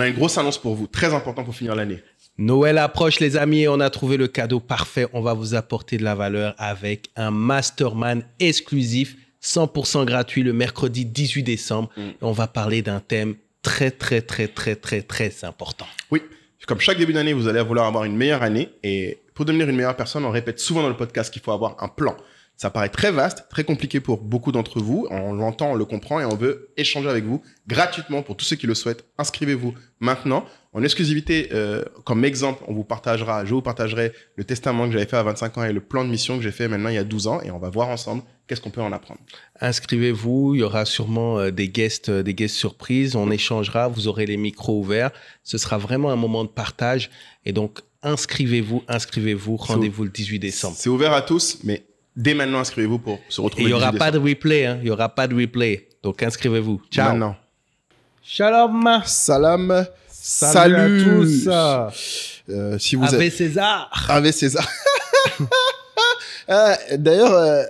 a une grosse annonce pour vous, très important pour finir l'année. Noël approche, les amis, et on a trouvé le cadeau parfait. On va vous apporter de la valeur avec un mastermind exclusif, 100% gratuit, le mercredi 18 décembre. Et on va parler d'un thème très important. Oui, comme chaque début d'année, vous allez vouloir avoir une meilleure année. Et pour devenir une meilleure personne, on répète souvent dans le podcast qu'il faut avoir un plan. Ça paraît très vaste, très compliqué pour beaucoup d'entre vous. On l'entend, on le comprend et on veut échanger avec vous gratuitement pour tous ceux qui le souhaitent. Inscrivez-vous maintenant. En exclusivité, comme exemple, je vous partagerai le testament que j'avais fait à 25 ans et le plan de mission que j'ai fait maintenant il y a 12 ans et on va voir ensemble qu'est-ce qu'on peut en apprendre. Inscrivez-vous, il y aura sûrement des guests surprises. On échangera, vous aurez les micros ouverts. Ce sera vraiment un moment de partage. Et donc, inscrivez-vous. Rendez-vous le 18 décembre. C'est ouvert à tous, mais dès maintenant, inscrivez-vous pour se retrouver. Et il n'y aura pas de replay. Il n'y aura pas de replay. Donc, inscrivez-vous. Ciao. Maintenant. Shalom. Salam. Salut à tous. Si vous Ave César. Ave César. D'ailleurs,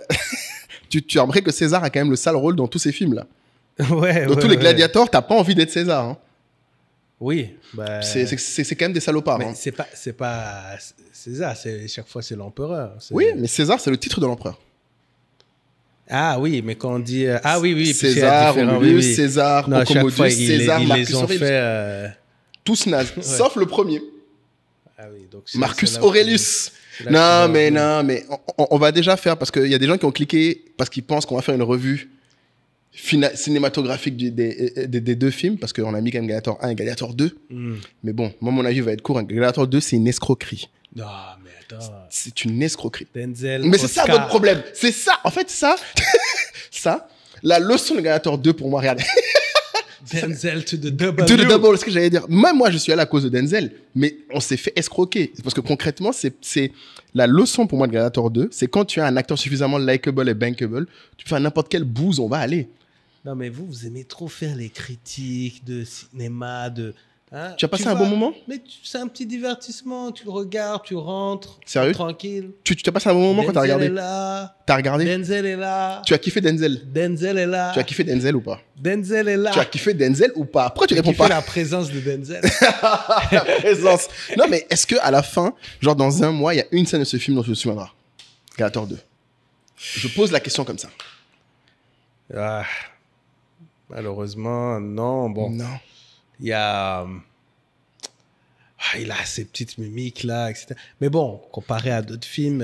tu as remarqué que César a quand même le sale rôle dans tous ces films-là. Dans tous les gladiators, t'as pas envie d'être César. Hein. Oui. Bah... C'est quand même des salopards. Mais hein. c'est pas César, chaque fois c'est l'empereur. Oui, mais César, c'est le titre de l'empereur. Ah oui, mais quand on dit... Ah oui. César, Romulus, César, Commodus, César, ils Marcus les ont Aurelius. Fait... Tous nazes, sauf le premier. Ah oui, donc Marcus Aurelius. Non, mais on va déjà faire, parce qu'il y a des gens qui ont cliqué parce qu'ils pensent qu'on va faire une revue cinématographique des deux films, parce qu'on a mis quand même Gladiator 1 et Gladiator 2. Mais bon, moi, mon avis va être court. Gladiator 2, c'est une escroquerie. Non, mais attends. C'est une escroquerie. Denzel, mais c'est ça votre problème. C'est ça. En fait, ça, la leçon de Gladiator 2 pour moi, regardez. Denzel to the double. To the double, ce que j'allais dire. Même moi, je suis allé à cause de Denzel, mais on s'est fait escroquer. Parce que concrètement, c'est la leçon pour moi de Gladiator 2, c'est quand tu as un acteur suffisamment likable et bankable, tu fais à n'importe quelle bouse, on va aller. Non, mais vous aimez trop faire les critiques de cinéma, hein? Tu as passé un bon moment? Mais c'est un petit divertissement. Tu le regardes, tu rentres. Sérieux? Tranquille. Tu t'as passé un bon moment quand t'as regardé? Denzel est là. T'as regardé? Denzel est là. Tu as kiffé Denzel? Denzel est là. Tu as kiffé Denzel ou pas? Denzel est là. Tu as kiffé Denzel ou pas? Pourquoi tu réponds pas? La présence de Denzel. La présence. Non, mais est-ce qu'à la fin, genre dans un mois, il y a une scène de ce film dont tu te souviendras? Gladiator 2. Je pose la question comme ça. Ah, malheureusement, non. Bon. Non. Il y a... il a ces petites mimiques là, etc. Mais bon, comparé à d'autres films,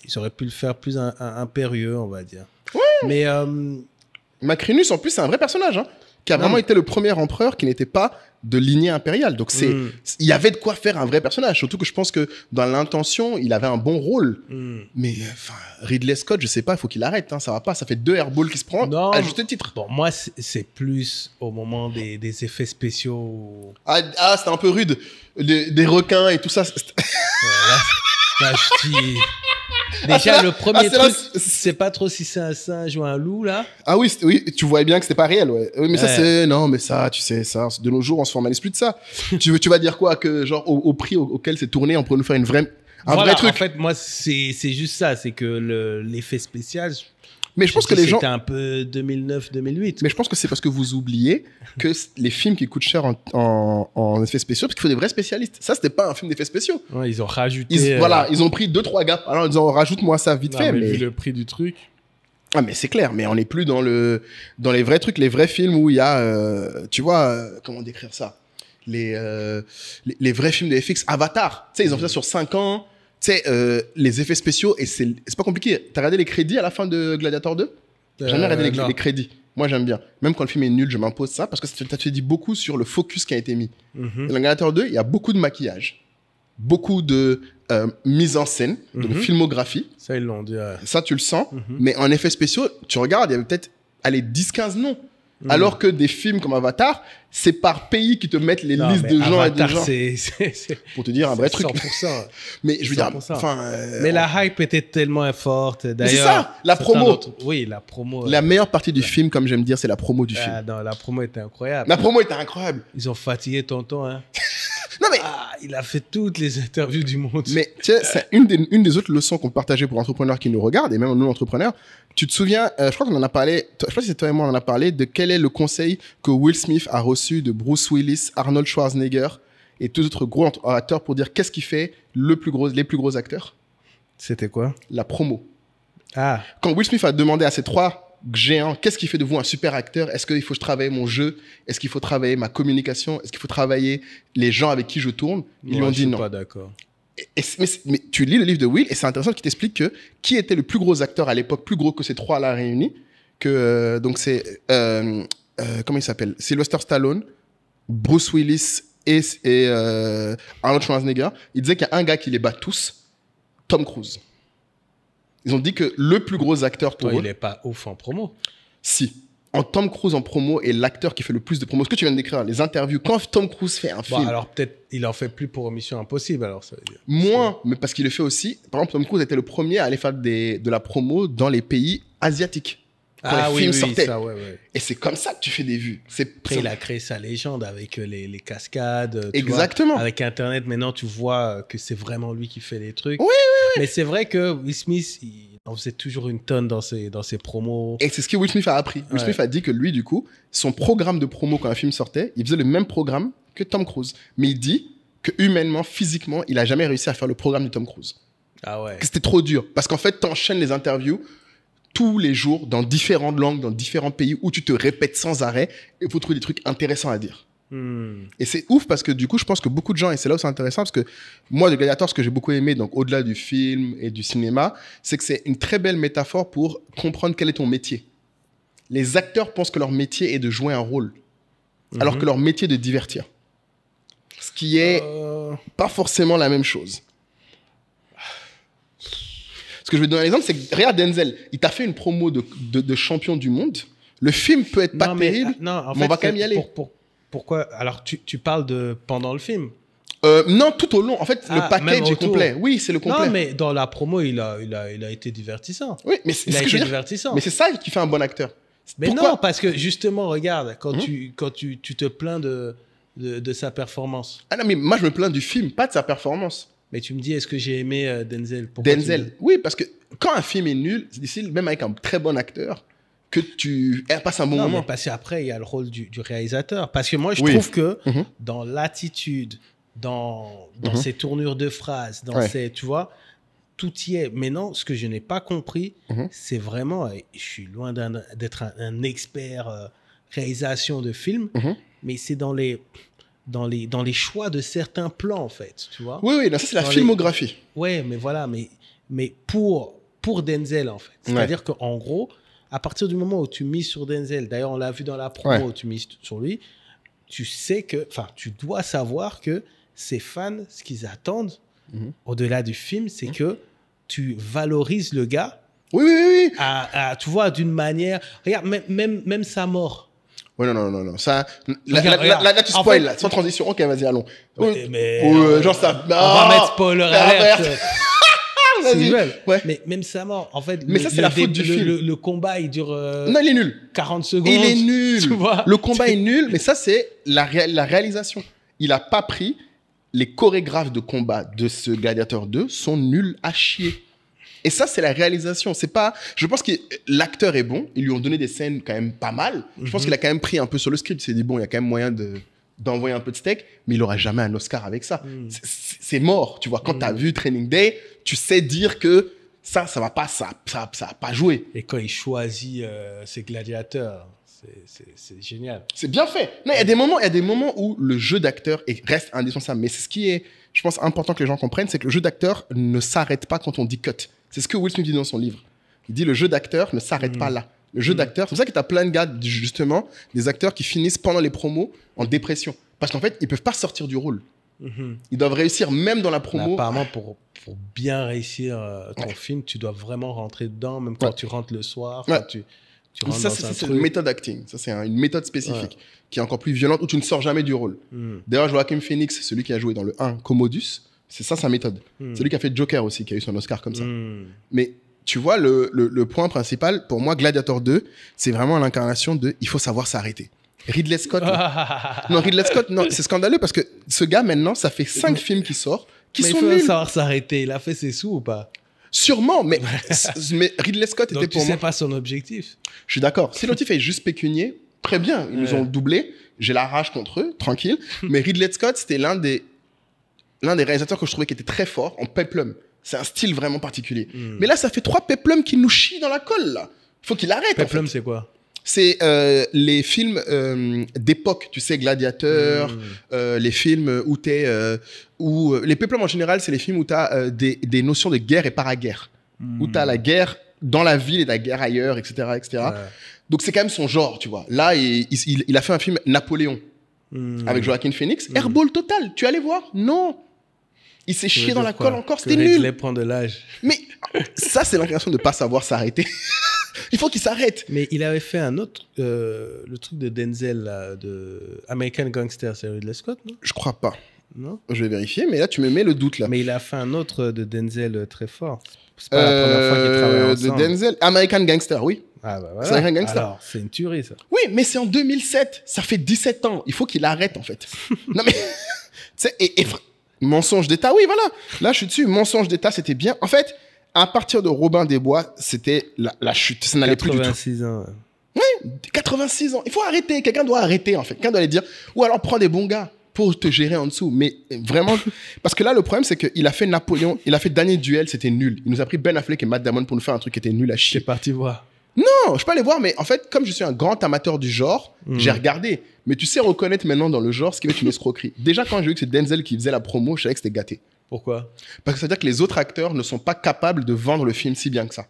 ils auraient pu le faire plus impérieux, on va dire. Ouais. Mais Macrinus, en plus, c'est un vrai personnage, hein, qui a vraiment été le premier empereur qui n'était pas de lignée impériale. Donc, il y avait de quoi faire un vrai personnage. Surtout que je pense que dans l'intention, il avait un bon rôle. Mais Ridley Scott, je sais pas, il faut qu'il arrête. Hein, ça va pas. Ça fait 2 airballs qui se prend à juste titre. Bon, moi, c'est plus au moment des effets spéciaux. Ah, c'était un peu rude. Des requins et tout ça. Là, je dis... Déjà, le premier truc, c'est pas trop si c'est un singe ou un loup, là. Ah oui, tu voyais bien que c'était pas réel, ouais. Oui, mais ça, c'est... Non, mais ça, tu sais, ça, de nos jours, on se formalise plus de ça. tu vas dire quoi? Que, genre, au prix auquel c'est tourné, on pourrait nous faire un vrai truc? En fait, moi, c'est juste ça. C'est que l'effet spécial... Mais je pense que les gens... C'était un peu 2009-2008. Mais je pense que c'est parce que vous oubliez que les films qui coûtent cher en effets spéciaux, parce qu'il faut des vrais spécialistes. Ça, c'était pas un film d'effets spéciaux. Ouais, ils ont rajouté... Voilà, ils ont pris 2-3 gars. Alors, ils ont rajoute-moi ça vite fait. Mais vu le prix du truc... Ah, mais c'est clair. Mais on n'est plus dans les vrais trucs, les vrais films où il y a... tu vois, comment décrire ça? Les vrais films de FX. Avatar. Tu sais, ils ont fait ça sur 5 ans. Tu sais, les effets spéciaux, et c'est pas compliqué. T'as regardé les crédits à la fin de Gladiator 2? J'ai jamais regardé les crédits. Moi, j'aime bien. Même quand le film est nul, je m'impose ça parce que ça te dit beaucoup sur le focus qui a été mis. Dans Gladiator 2, il y a beaucoup de maquillage, beaucoup de mise en scène, de filmographie. Ça, ils l'ont dit. Ça, tu le sens. Mais en effets spéciaux, tu regardes, il y avait peut-être 10-15 noms. Alors que des films comme Avatar, c'est par pays qui te mettent les listes de gens et de gens. Pour te dire un vrai truc. 100%. Mais je veux dire, mais la hype était tellement forte. D'ailleurs, c'est ça, la promo. Oui, la promo. La meilleure partie du film, comme j'aime dire, c'est la promo du film. Non, la promo était incroyable. La promo était incroyable. Ils ont fatigué tonton, hein. Non, mais, il a fait toutes les interviews du monde. mais tu sais, c'est une des autres leçons qu'on partageait pour entrepreneurs qui nous regardent, et même nous, entrepreneurs. Tu te souviens, je crois qu'on en a parlé, je sais pas si c'est toi et moi, on en a parlé de quel est le conseil que Will Smith a reçu de Bruce Willis, Arnold Schwarzenegger et tous les autres gros acteurs pour dire qu'est-ce qui fait les plus gros acteurs? C'était quoi? La promo. Ah. Quand Will Smith a demandé à ces 3 géants, qu'est-ce qui fait de vous un super acteur? Est-ce qu'il faut que je travaille mon jeu? Est-ce qu'il faut travailler ma communication? Est-ce qu'il faut travailler les gens avec qui je tourne? Ils lui ont dit non. Je suis pas d'accord. Mais tu lis le livre de Will et c'est intéressant qu'il t'explique que qui était le plus gros acteur à l'époque, plus gros que ces 3-là réunis, que donc c'est comment il s'appelle? Sylvester Stallone, Bruce Willis et Arnold Schwarzenegger. Il disait qu'il y a un gars qui les bat tous, Tom Cruise. Ils ont dit que le plus gros acteur pour eux... Il n'est pas ouf en promo. Si. Tom Cruise en promo est l'acteur qui fait le plus de promo. Ce que tu viens de décrire, les interviews, quand Tom Cruise fait un film... alors peut-être il en fait plus pour Mission Impossible, alors ça veut dire. Moins, mais parce qu'il le fait aussi. Par exemple, Tom Cruise était le premier à aller faire de la promo dans les pays asiatiques. Quand les films sortaient. Ça, ouais. Et c'est comme ça que tu fais des vues. Après, il a créé sa légende avec les cascades. Exactement. Vois, avec Internet, maintenant, tu vois que c'est vraiment lui qui fait les trucs. Oui. Mais c'est vrai que Will Smith, il en faisait toujours une tonne dans ses promos. Et c'est ce que Will Smith a appris. Will Smith a dit que lui, du coup, son programme de promo quand un film sortait, il faisait le même programme que Tom Cruise. Mais il dit que humainement, physiquement, il a jamais réussi à faire le programme de Tom Cruise. Ah ouais. Que c'était trop dur. Parce qu'en fait, t'enchaînes les interviews tous les jours dans différentes langues, dans différents pays où tu te répètes sans arrêt et il faut trouver des trucs intéressants à dire. Et c'est ouf parce que du coup, je pense que beaucoup de gens, et c'est là où c'est intéressant, parce que moi, de Gladiator, ce que j'ai beaucoup aimé, donc au-delà du film et du cinéma, c'est que c'est une très belle métaphore pour comprendre quel est ton métier. Les acteurs pensent que leur métier est de jouer un rôle, alors que leur métier est de divertir. Ce qui est pas forcément la même chose. Ce que je vais te donner un exemple, c'est que regarde Denzel, il t'a fait une promo de champion du monde. Le film peut être pas terrible, mais on va quand même y aller. Pourquoi? Alors, tu parles de pendant le film? Non, tout au long. En fait, le package est complet. Oui, c'est le complet. Non, mais dans la promo, il a été divertissant. Oui, mais c'est ce que je veux dire. Mais c'est ça qui fait un bon acteur. Mais pourquoi? Non, parce que justement, regarde, quand tu te plains de sa performance. Ah non, mais moi, je me plains du film, pas de sa performance. Mais tu me dis, est-ce que j'ai aimé Denzel? Pourquoi Denzel, oui, parce que quand un film est nul, c'est difficile, même avec un très bon acteur, que tu passes un bon moment. Mais parce qu'après, il y a le rôle du réalisateur. Parce que moi, je trouve que dans l'attitude, dans ses tournures de phrases, dans ses, tu vois, tout y est. Mais non, ce que je n'ai pas compris, c'est vraiment, je suis loin d'être un expert réalisation de films, mais c'est dans les choix de certains plans, en fait, tu vois. Oui, ça, c'est la filmographie. Oui, mais voilà, mais pour Denzel, en fait. C'est-à-dire qu'en gros, à partir du moment où tu mises sur Denzel, d'ailleurs, on l'a vu dans la promo où tu mises sur lui, tu sais que, enfin, tu dois savoir que ses fans, ce qu'ils attendent, au-delà du film, c'est que tu valorises le gars. Oui. Tu vois, d'une manière... Regarde, même sa mort. Oui, non. Ça, là, tu spoil, là, sans transition. Ok, vas-y, allons. Genre ça... On va mettre spoiler alert. Mais même sa mort, en fait, mais ça, c'est la faute du film. Le combat, il dure non, il est nul. 40 secondes. Il est nul. Tu vois, le combat est nul, mais ça, c'est la réalisation. Il n'a pas pris... Les chorégraphes de combat de ce Gladiator 2 sont nuls à chier. Et ça, c'est la réalisation. C'est pas... Je pense que l'acteur est bon. Ils lui ont donné des scènes quand même pas mal. Je pense qu'il a quand même pris un peu sur le script. Il s'est dit, bon, il y a quand même moyen d'envoyer un peu de steak, mais il n'aura jamais un Oscar avec ça. C'est mort, tu vois. Quand tu as vu Training Day, tu sais dire que ça va pas, ça a pas joué. Et quand il choisit ses gladiateurs... C'est génial. C'est bien fait. Non, il y a des moments où le jeu d'acteur reste indispensable. Mais c'est ce qui est, je pense, important que les gens comprennent, c'est que le jeu d'acteur ne s'arrête pas quand on dit cut. C'est ce que Will Smith dit dans son livre. Il dit le jeu d'acteur ne s'arrête pas là. Le jeu d'acteur, c'est pour ça que tu as plein de gars, justement, des acteurs qui finissent pendant les promos en dépression. Parce qu'en fait, ils peuvent pas sortir du rôle. Ils doivent réussir même dans la promo. Mais apparemment, pour bien réussir ton film, tu dois vraiment rentrer dedans, même quand tu rentres le soir, quand ça, c'est une méthode acting. Ça, c'est une méthode spécifique qui est encore plus violente où tu ne sors jamais du rôle. D'ailleurs, Joaquin Phoenix, celui qui a joué dans le 1, Commodus, c'est ça sa méthode. C'est lui qui a fait Joker aussi, qui a eu son Oscar comme ça. Mais tu vois, le point principal, pour moi, Gladiator 2, c'est vraiment l'incarnation de il faut savoir s'arrêter. Ridley Scott. Là. Non, Ridley Scott, non, c'est scandaleux parce que ce gars, maintenant, ça fait 5 films qui sortent, qui mais sont il faut nuls. savoir s'arrêter. Il a fait ses sous ou pas? Sûrement, mais Ridley Scott Donc était pour tu sais moi. pas son objectif. Je suis d'accord. Si l'autre est juste pécunier, très bien, ils nous ont doublé. J'ai la rage contre eux, tranquille. Mais Ridley Scott, c'était l'un des réalisateurs que je trouvais qui était très fort en peplum. C'est un style vraiment particulier. Mais là, ça fait 3 peplums qui nous chient dans la colle, là. Faut qu'il arrête. Peplum, en fait. c'est quoi? C'est les films d'époque, tu sais, Gladiateur, les films où les peplums en général, c'est les films où tu as des notions de guerre et para-guerre. Où tu as la guerre dans la ville et la guerre ailleurs, etc. etc. Ouais. Donc c'est quand même son genre, tu vois. Là, il a fait un film Napoléon avec Joaquin Phoenix. Airball total, tu allais voir? Non. Il s'est chié dans la colle encore, c'était nul. Ridley prend de l'âge. Mais ça, c'est l'incarnation de ne pas savoir s'arrêter. Il faut qu'il s'arrête. Mais il avait fait un autre, le truc de Denzel, là, de American Gangster, c'est Ridley Scott, non? Je crois pas. Non? Je vais vérifier, mais là, tu me mets le doute, là. Mais il a fait un autre de Denzel très fort. C'est pas la première fois qu'ils travaillent ensemble. De Denzel, American Gangster, oui. Ah bah voilà. C'est American Gangster. Alors, c'est une tuerie, ça. Oui, mais c'est en 2007. Ça fait 17 ans. Il faut qu'il arrête, en fait. Non, mais... tu sais, Mensonge d'État, oui, voilà. Là, je suis dessus. Mensonge d'État, c'était bien. En fait, à partir de Robin des Bois, c'était la chute. Ça n'allait plus du tout. 86 ans. Oui, 86 ans. Il faut arrêter. Quelqu'un doit arrêter, en fait. Quelqu'un doit aller dire... Ou alors, prends des bons gars pour te gérer en dessous. Mais vraiment... Parce que là, le problème, c'est qu'il a fait Napoléon, il a fait Dernier Duel, c'était nul. Il nous a pris Ben Affleck et Matt Damon pour nous faire un truc qui était nul à chier. T'es parti voir. Non, je peux aller voir, mais en fait, comme je suis un grand amateur du genre, j'ai regardé. Mais tu sais reconnaître maintenant dans le genre ce qui va être une escroquerie. Déjà, quand j'ai vu que c'est Denzel qui faisait la promo, je savais que c'était gâté. Pourquoi? Parce que ça veut dire que les autres acteurs ne sont pas capables de vendre le film si bien que ça.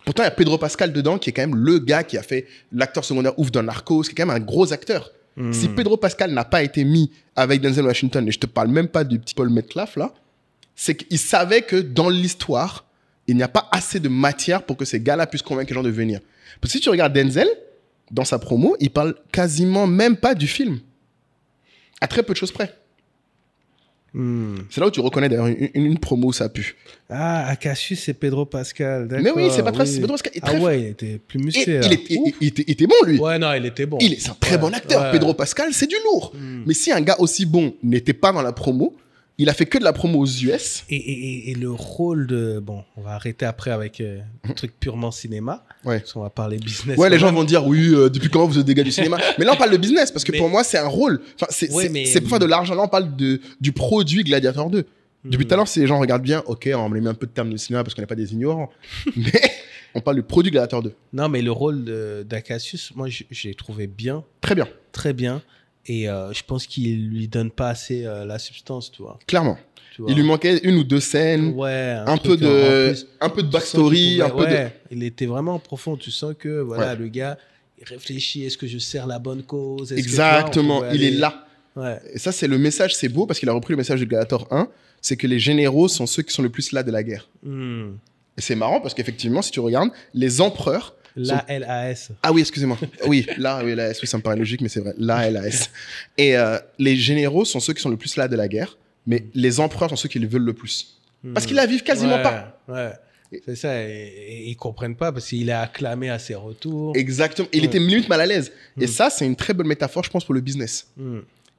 Pourtant, il y a Pedro Pascal dedans, qui est quand même le gars qui a fait l'acteur secondaire ouf dans Narcos, qui est quand même un gros acteur. Si Pedro Pascal n'a pas été mis avec Denzel Washington, et je te parle même pas du petit Paul Metcalf, là, c'est qu'il savait que dans l'histoire, il n'y a pas assez de matière pour que ces gars-là puissent convaincre les gens de venir. Parce que si tu regardes Denzel, dans sa promo, il parle quasiment même pas du film. À très peu de choses près. C'est là où tu reconnais d'ailleurs une promo où ça pue. Ah, Acacius, c'est Pedro Pascal. Mais oui, c'est pas très... c'est Pedro Pascal. Il est très Ah ouais, il était plus musclé. il était bon, lui. Ouais, non, il était bon. C'est un très bon acteur. Ouais. Pedro Pascal, c'est du lourd. Mais si un gars aussi bon n'était pas dans la promo, il a fait que de la promo aux US. Et le rôle de... Bon, on va arrêter après avec un truc purement cinéma. Ouais. Parce qu'on va parler business. Ouais, les gens vont dire, oui, depuis quand vous êtes des gars du cinéma? Mais là, on parle de business, parce que pour moi, c'est un rôle. Enfin, c'est pour faire de l'argent. Là, on parle du produit Gladiator 2. Depuis tout à l'heure, si les gens regardent bien, ok, on met un peu de termes de cinéma parce qu'on n'est pas des ignorants. Mais on parle du produit Gladiator 2. Non, mais le rôle d'Acacius, moi, j'ai trouvé bien. Très bien. Très bien. Et je pense qu'il lui donne pas assez la substance, tu vois. Clairement. Tu vois. Il lui manquait 1 ou 2 scènes, ouais, un peu de backstory, il était vraiment profond. Tu sens que voilà, le gars, il réfléchit. Est-ce que je sers la bonne cause? Exactement, il est là. Ouais. Et ça, c'est le message, c'est beau parce qu'il a repris le message de Gladiator 1, c'est que les généraux sont ceux qui sont le plus là de la guerre. Et c'est marrant parce qu'effectivement, si tu regardes, les empereurs... L'ALAS. Ah oui, excusez-moi. Oui, l'ALAS, oui, ça me paraît logique, mais c'est vrai. L'ALAS. Et les généraux sont ceux qui sont le plus là de la guerre, mais les empereurs sont ceux qui le veulent le plus. Parce qu'ils la vivent quasiment pas. Ouais. C'est ça, et ils comprennent pas parce qu'il est acclamé à ses retours. Exactement. Il était limite mal à l'aise. Et ça, c'est une très bonne métaphore, je pense, pour le business.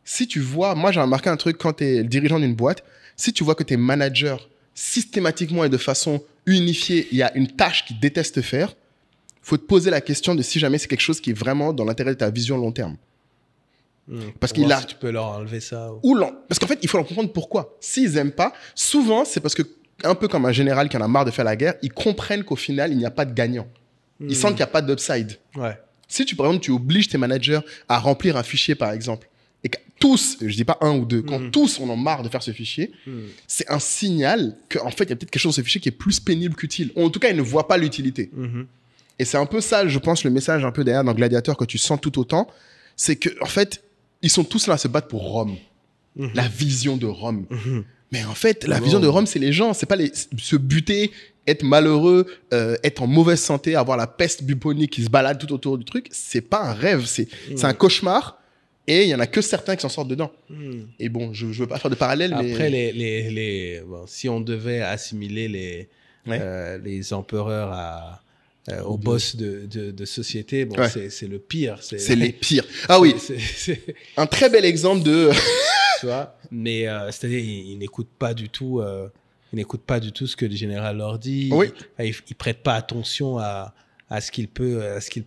Si tu vois, moi j'ai remarqué un truc quand tu es le dirigeant d'une boîte, si tu vois que tes managers, systématiquement et de façon unifiée, il y a une tâche qu'ils détestent faire, faut te poser la question de si jamais c'est quelque chose qui est vraiment dans l'intérêt de ta vision long terme. Parce qu'il a... Si tu peux leur enlever ça. Parce qu'en fait, il faut leur comprendre pourquoi. S'ils aiment pas, souvent c'est parce que, un peu comme un général qui en a marre de faire la guerre, ils comprennent qu'au final, il n'y a pas de gagnant. Ils sentent qu'il n'y a pas d'upside. Ouais. Si par exemple, tu obliges tes managers à remplir un fichier, par exemple, et que tous, je dis pas un ou deux, quand tous on en marre de faire ce fichier, c'est un signal qu'en fait, il y a peut-être quelque chose dans ce fichier qui est plus pénible qu'utile. Ou en tout cas, ils ne voient pas l'utilité. Et c'est un peu ça, je pense, le message un peu derrière dans Gladiator que tu sens tout autant, c'est que en fait, ils sont tous là à se battre pour Rome. La vision de Rome. Mais en fait, la vision de Rome, c'est les gens, c'est pas se buter, être malheureux, être en mauvaise santé, avoir la peste bubonique qui se balade tout autour du truc. C'est pas un rêve, c'est un cauchemar. Et il y en a que certains qui s'en sortent dedans. Et bon, je veux pas faire de parallèle. Après, bon, si on devait assimiler les empereurs aux boss de société. Bon, c'est le pire. C'est les pires. Ah oui. Un très bel exemple de... tu vois, mais c'est-à-dire, ils n'écoutent pas du tout... Ils n'écoutent pas du tout ce que le général leur dit. Oui. Ils ne prêtent pas attention à ce qu'il peut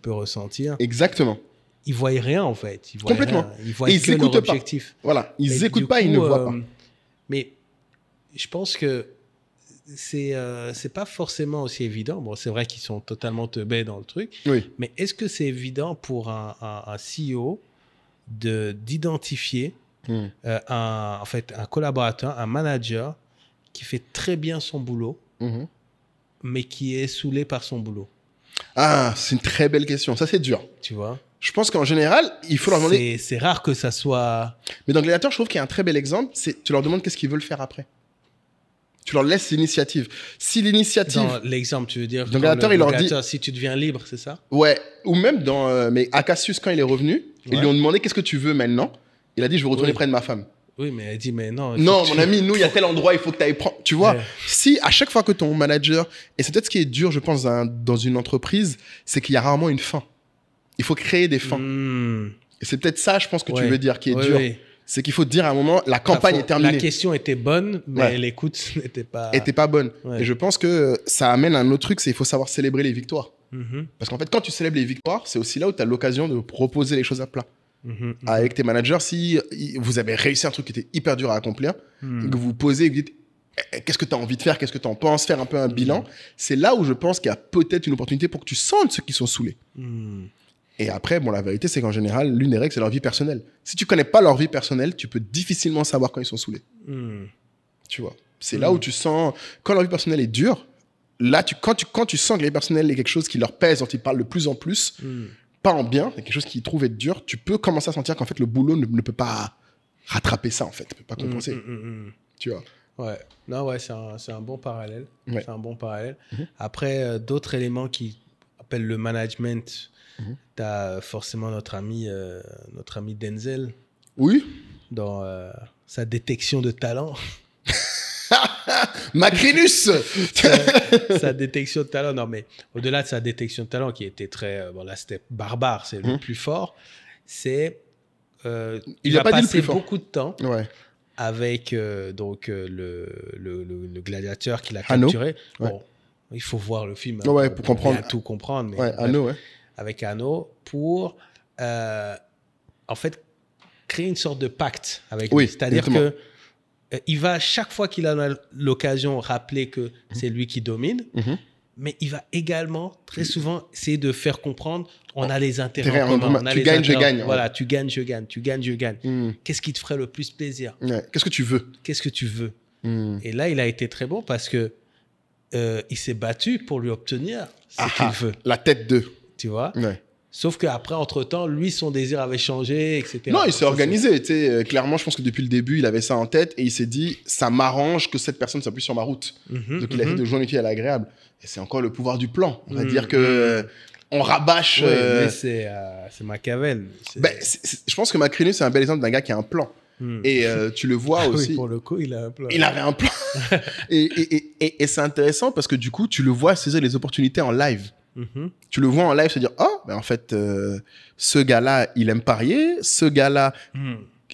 ressentir. Exactement. Ils ne voient rien, en fait. Complètement. Rien. Ils voient que leur objectif. Voilà. Ils n'écoutent pas, ils ne voient pas. Mais je pense que c'est pas forcément aussi évident. Bon, c'est vrai qu'ils sont totalement teubés dans le truc. Oui. Mais est-ce que c'est évident pour un CEO d'identifier en fait, un collaborateur, un manager qui fait très bien son boulot, mais qui est saoulé par son boulot? Ah, c'est une très belle question. Ça, c'est dur. Tu vois? Je pense qu'en général, il faut leur demander... C'est rare que ça soit... Mais dans Gladiator, je trouve qu'il y a un très bel exemple. C'est tu leur demandes qu'est-ce qu'ils veulent faire après. Tu leur laisses l'initiative. Si l'initiative... Dans l'exemple, tu veux dire... Dans Gladiator, il leur dit... Si tu deviens libre, c'est ça? Ouais. Ou même dans... mais Acacius, quand il est revenu, ils lui ont demandé qu'est-ce que tu veux maintenant. Il a dit, je veux retourner près de ma femme. Oui, mais elle dit, mais non. Non, mon ami, nous, il y a tel endroit, il faut que tu ailles prendre. Tu vois, si à chaque fois que ton manager, et c'est peut-être ce qui est dur, je pense, dans une entreprise, c'est qu'il y a rarement une fin. Il faut créer des fins. Et c'est peut-être ça, je pense, que tu veux dire, qui est dur. C'est qu'il faut te dire à un moment, la campagne est terminée. La question était bonne, mais l'écoute n'était pas... était pas bonne. Et je pense que ça amène à un autre truc, c'est qu'il faut savoir célébrer les victoires. Parce qu'en fait, quand tu célèbres les victoires, c'est aussi là où tu as l'occasion de proposer les choses à plat. Avec tes managers, si vous avez réussi un truc qui était hyper dur à accomplir, et que vous posez et que vous dites qu'est-ce que tu as envie de faire, qu'est-ce que tu en penses, faire un peu un bilan, c'est là où je pense qu'il y a peut-être une opportunité pour que tu sentes ceux qui sont saoulés. Et après, bon, la vérité, c'est qu'en général, l'une des règles, c'est leur vie personnelle. Si tu connais pas leur vie personnelle, tu peux difficilement savoir quand ils sont saoulés. Tu vois, c'est là où tu sens, quand leur vie personnelle est dure, là, quand tu sens que la vie personnelle est quelque chose qui leur pèse, dont ils parlent de plus en plus, pas en bien, c'est quelque chose qu'ils trouvent être dur, tu peux commencer à sentir qu'en fait le boulot ne peut pas rattraper ça, en fait, ne peut pas compenser. Tu vois. Ouais. Non, ouais, c'est un bon parallèle. C'est un bon parallèle. Après, d'autres éléments qui appellent le management, tu as forcément notre ami Denzel. Oui. Dans sa détection de talent. Macrinus. Sa détection de talent, non mais au-delà de sa détection de talent qui était très, bon là c'était barbare, c'est le plus fort, c'est il a passé beaucoup de temps avec donc le gladiateur qui l'a capturé. Bon, il faut voir le film pour comprendre, bien tout comprendre, mais Hanno, avec Hanno pour en fait créer une sorte de pacte avec lui, c'est-à-dire que il va, chaque fois qu'il a l'occasion, rappeler que c'est lui qui domine, mais il va également, très souvent, essayer de faire comprendre on a les intérêts en commun. Tu gagnes, je gagne. Voilà, tu gagnes, je gagne. Tu gagnes, je gagne. Qu'est-ce qui te ferait le plus plaisir? Qu'est-ce que tu veux? Qu'est-ce que tu veux? Et là, il a été très bon parce que il s'est battu pour lui obtenir ce qu'il veut. La tête d'eux. Tu vois? Sauf qu'après, entre-temps, lui, son désir avait changé, etc. Non, il s'est organisé. Clairement, je pense que depuis le début, il avait ça en tête et il s'est dit, ça m'arrange que cette personne soit plus sur ma route. Donc, il a fait de joindre l'utile à l'agréable. Et c'est encore le pouvoir du plan. On va dire que on rabâche... mais c'est Machiavel. Je pense que Macrinus, c'est un bel exemple d'un gars qui a un plan. Et tu le vois aussi. Oui, pour le coup, il a un plan. Il avait un plan. et c'est intéressant parce que du coup, tu le vois saisir les opportunités en live. Tu le vois en live se dire en fait ce gars-là il aime parier, ce gars-là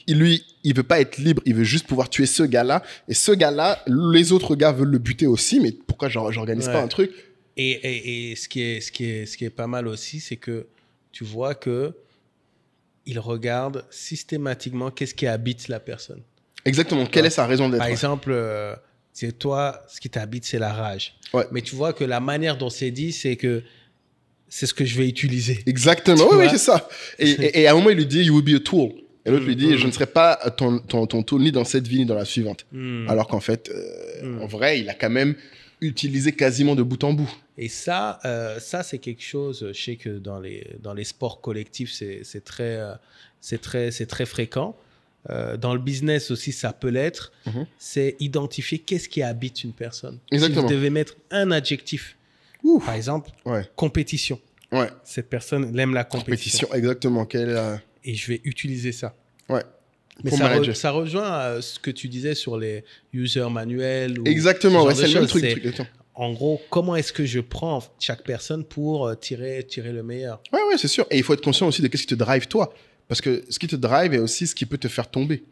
lui il veut pas être libre, il veut juste pouvoir tuer ce gars-là, et ce gars-là les autres gars veulent le buter aussi, mais pourquoi j'organise pas un truc? Et ce qui est pas mal aussi, c'est que tu vois que il regarde systématiquement qu'est-ce qui habite la personne. Exactement, quelle est sa raison d'être? Par exemple, c'est toi, ce qui t'habite, c'est la rage. Mais tu vois que la manière dont c'est dit, c'est que c'est ce que je vais utiliser. Exactement, oui, c'est ça. Et à un moment, il lui dit « You will be a tool ». Et l'autre lui dit « Je ne serai pas ton tool ni dans cette vie ni dans la suivante ». Alors qu'en fait, en vrai, il a quand même utilisé quasiment de bout en bout. Et ça c'est quelque chose, je sais que dans les sports collectifs, c'est très fréquent. Dans le business aussi, ça peut l'être. C'est identifier qu'est-ce qui habite une personne. Exactement. Si vous devez mettre un adjectif, par exemple, compétition. Cette personne, elle aime la compétition. Exactement. Et je vais utiliser ça. Mais ça rejoint ce que tu disais sur les user manuels. Exactement, c'est le même truc. en gros, comment est-ce que je prends chaque personne pour tirer le meilleur? Ouais, c'est sûr. Et il faut être conscient aussi de qu'est-ce qui te drive toi. Parce que ce qui te drive est aussi ce qui peut te faire tomber.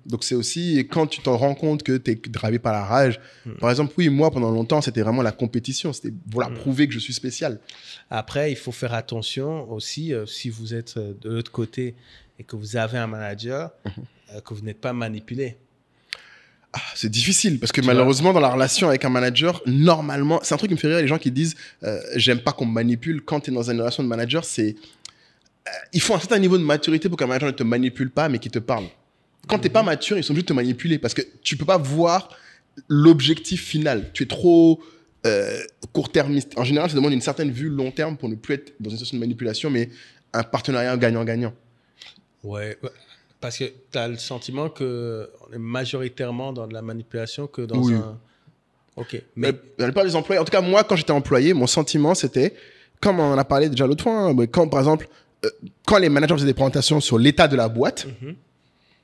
Donc, c'est aussi quand tu t'en rends compte que tu es drivé par la rage. Par exemple, oui, moi, pendant longtemps, c'était vraiment la compétition. C'était prouver que je suis spécial. Après, il faut faire attention aussi, si vous êtes de l'autre côté et que vous avez un manager, que vous n'êtes pas manipulé. Ah, c'est difficile parce que malheureusement, dans la relation avec un manager, normalement, c'est un truc qui me fait rire, les gens qui disent j'aime pas qu'on me manipule. Quand tu es dans une relation de manager, il faut un certain niveau de maturité pour qu'un manager ne te manipule pas, mais qu'il te parle. Quand tu n'es pas mature, ils sont obligés de te manipuler parce que tu ne peux pas voir l'objectif final. Tu es trop court-termiste. En général, ça demande une certaine vue long terme pour ne plus être dans une situation de manipulation, mais un partenariat gagnant-gagnant. Ouais, parce que tu as le sentiment qu'on est majoritairement dans de la manipulation que dans un... Ok. Mais la plupart des employés, en tout cas, moi, quand j'étais employé, mon sentiment, c'était, comme on en a parlé déjà l'autre fois, quand, par exemple, quand les managers faisaient des présentations sur l'état de la boîte,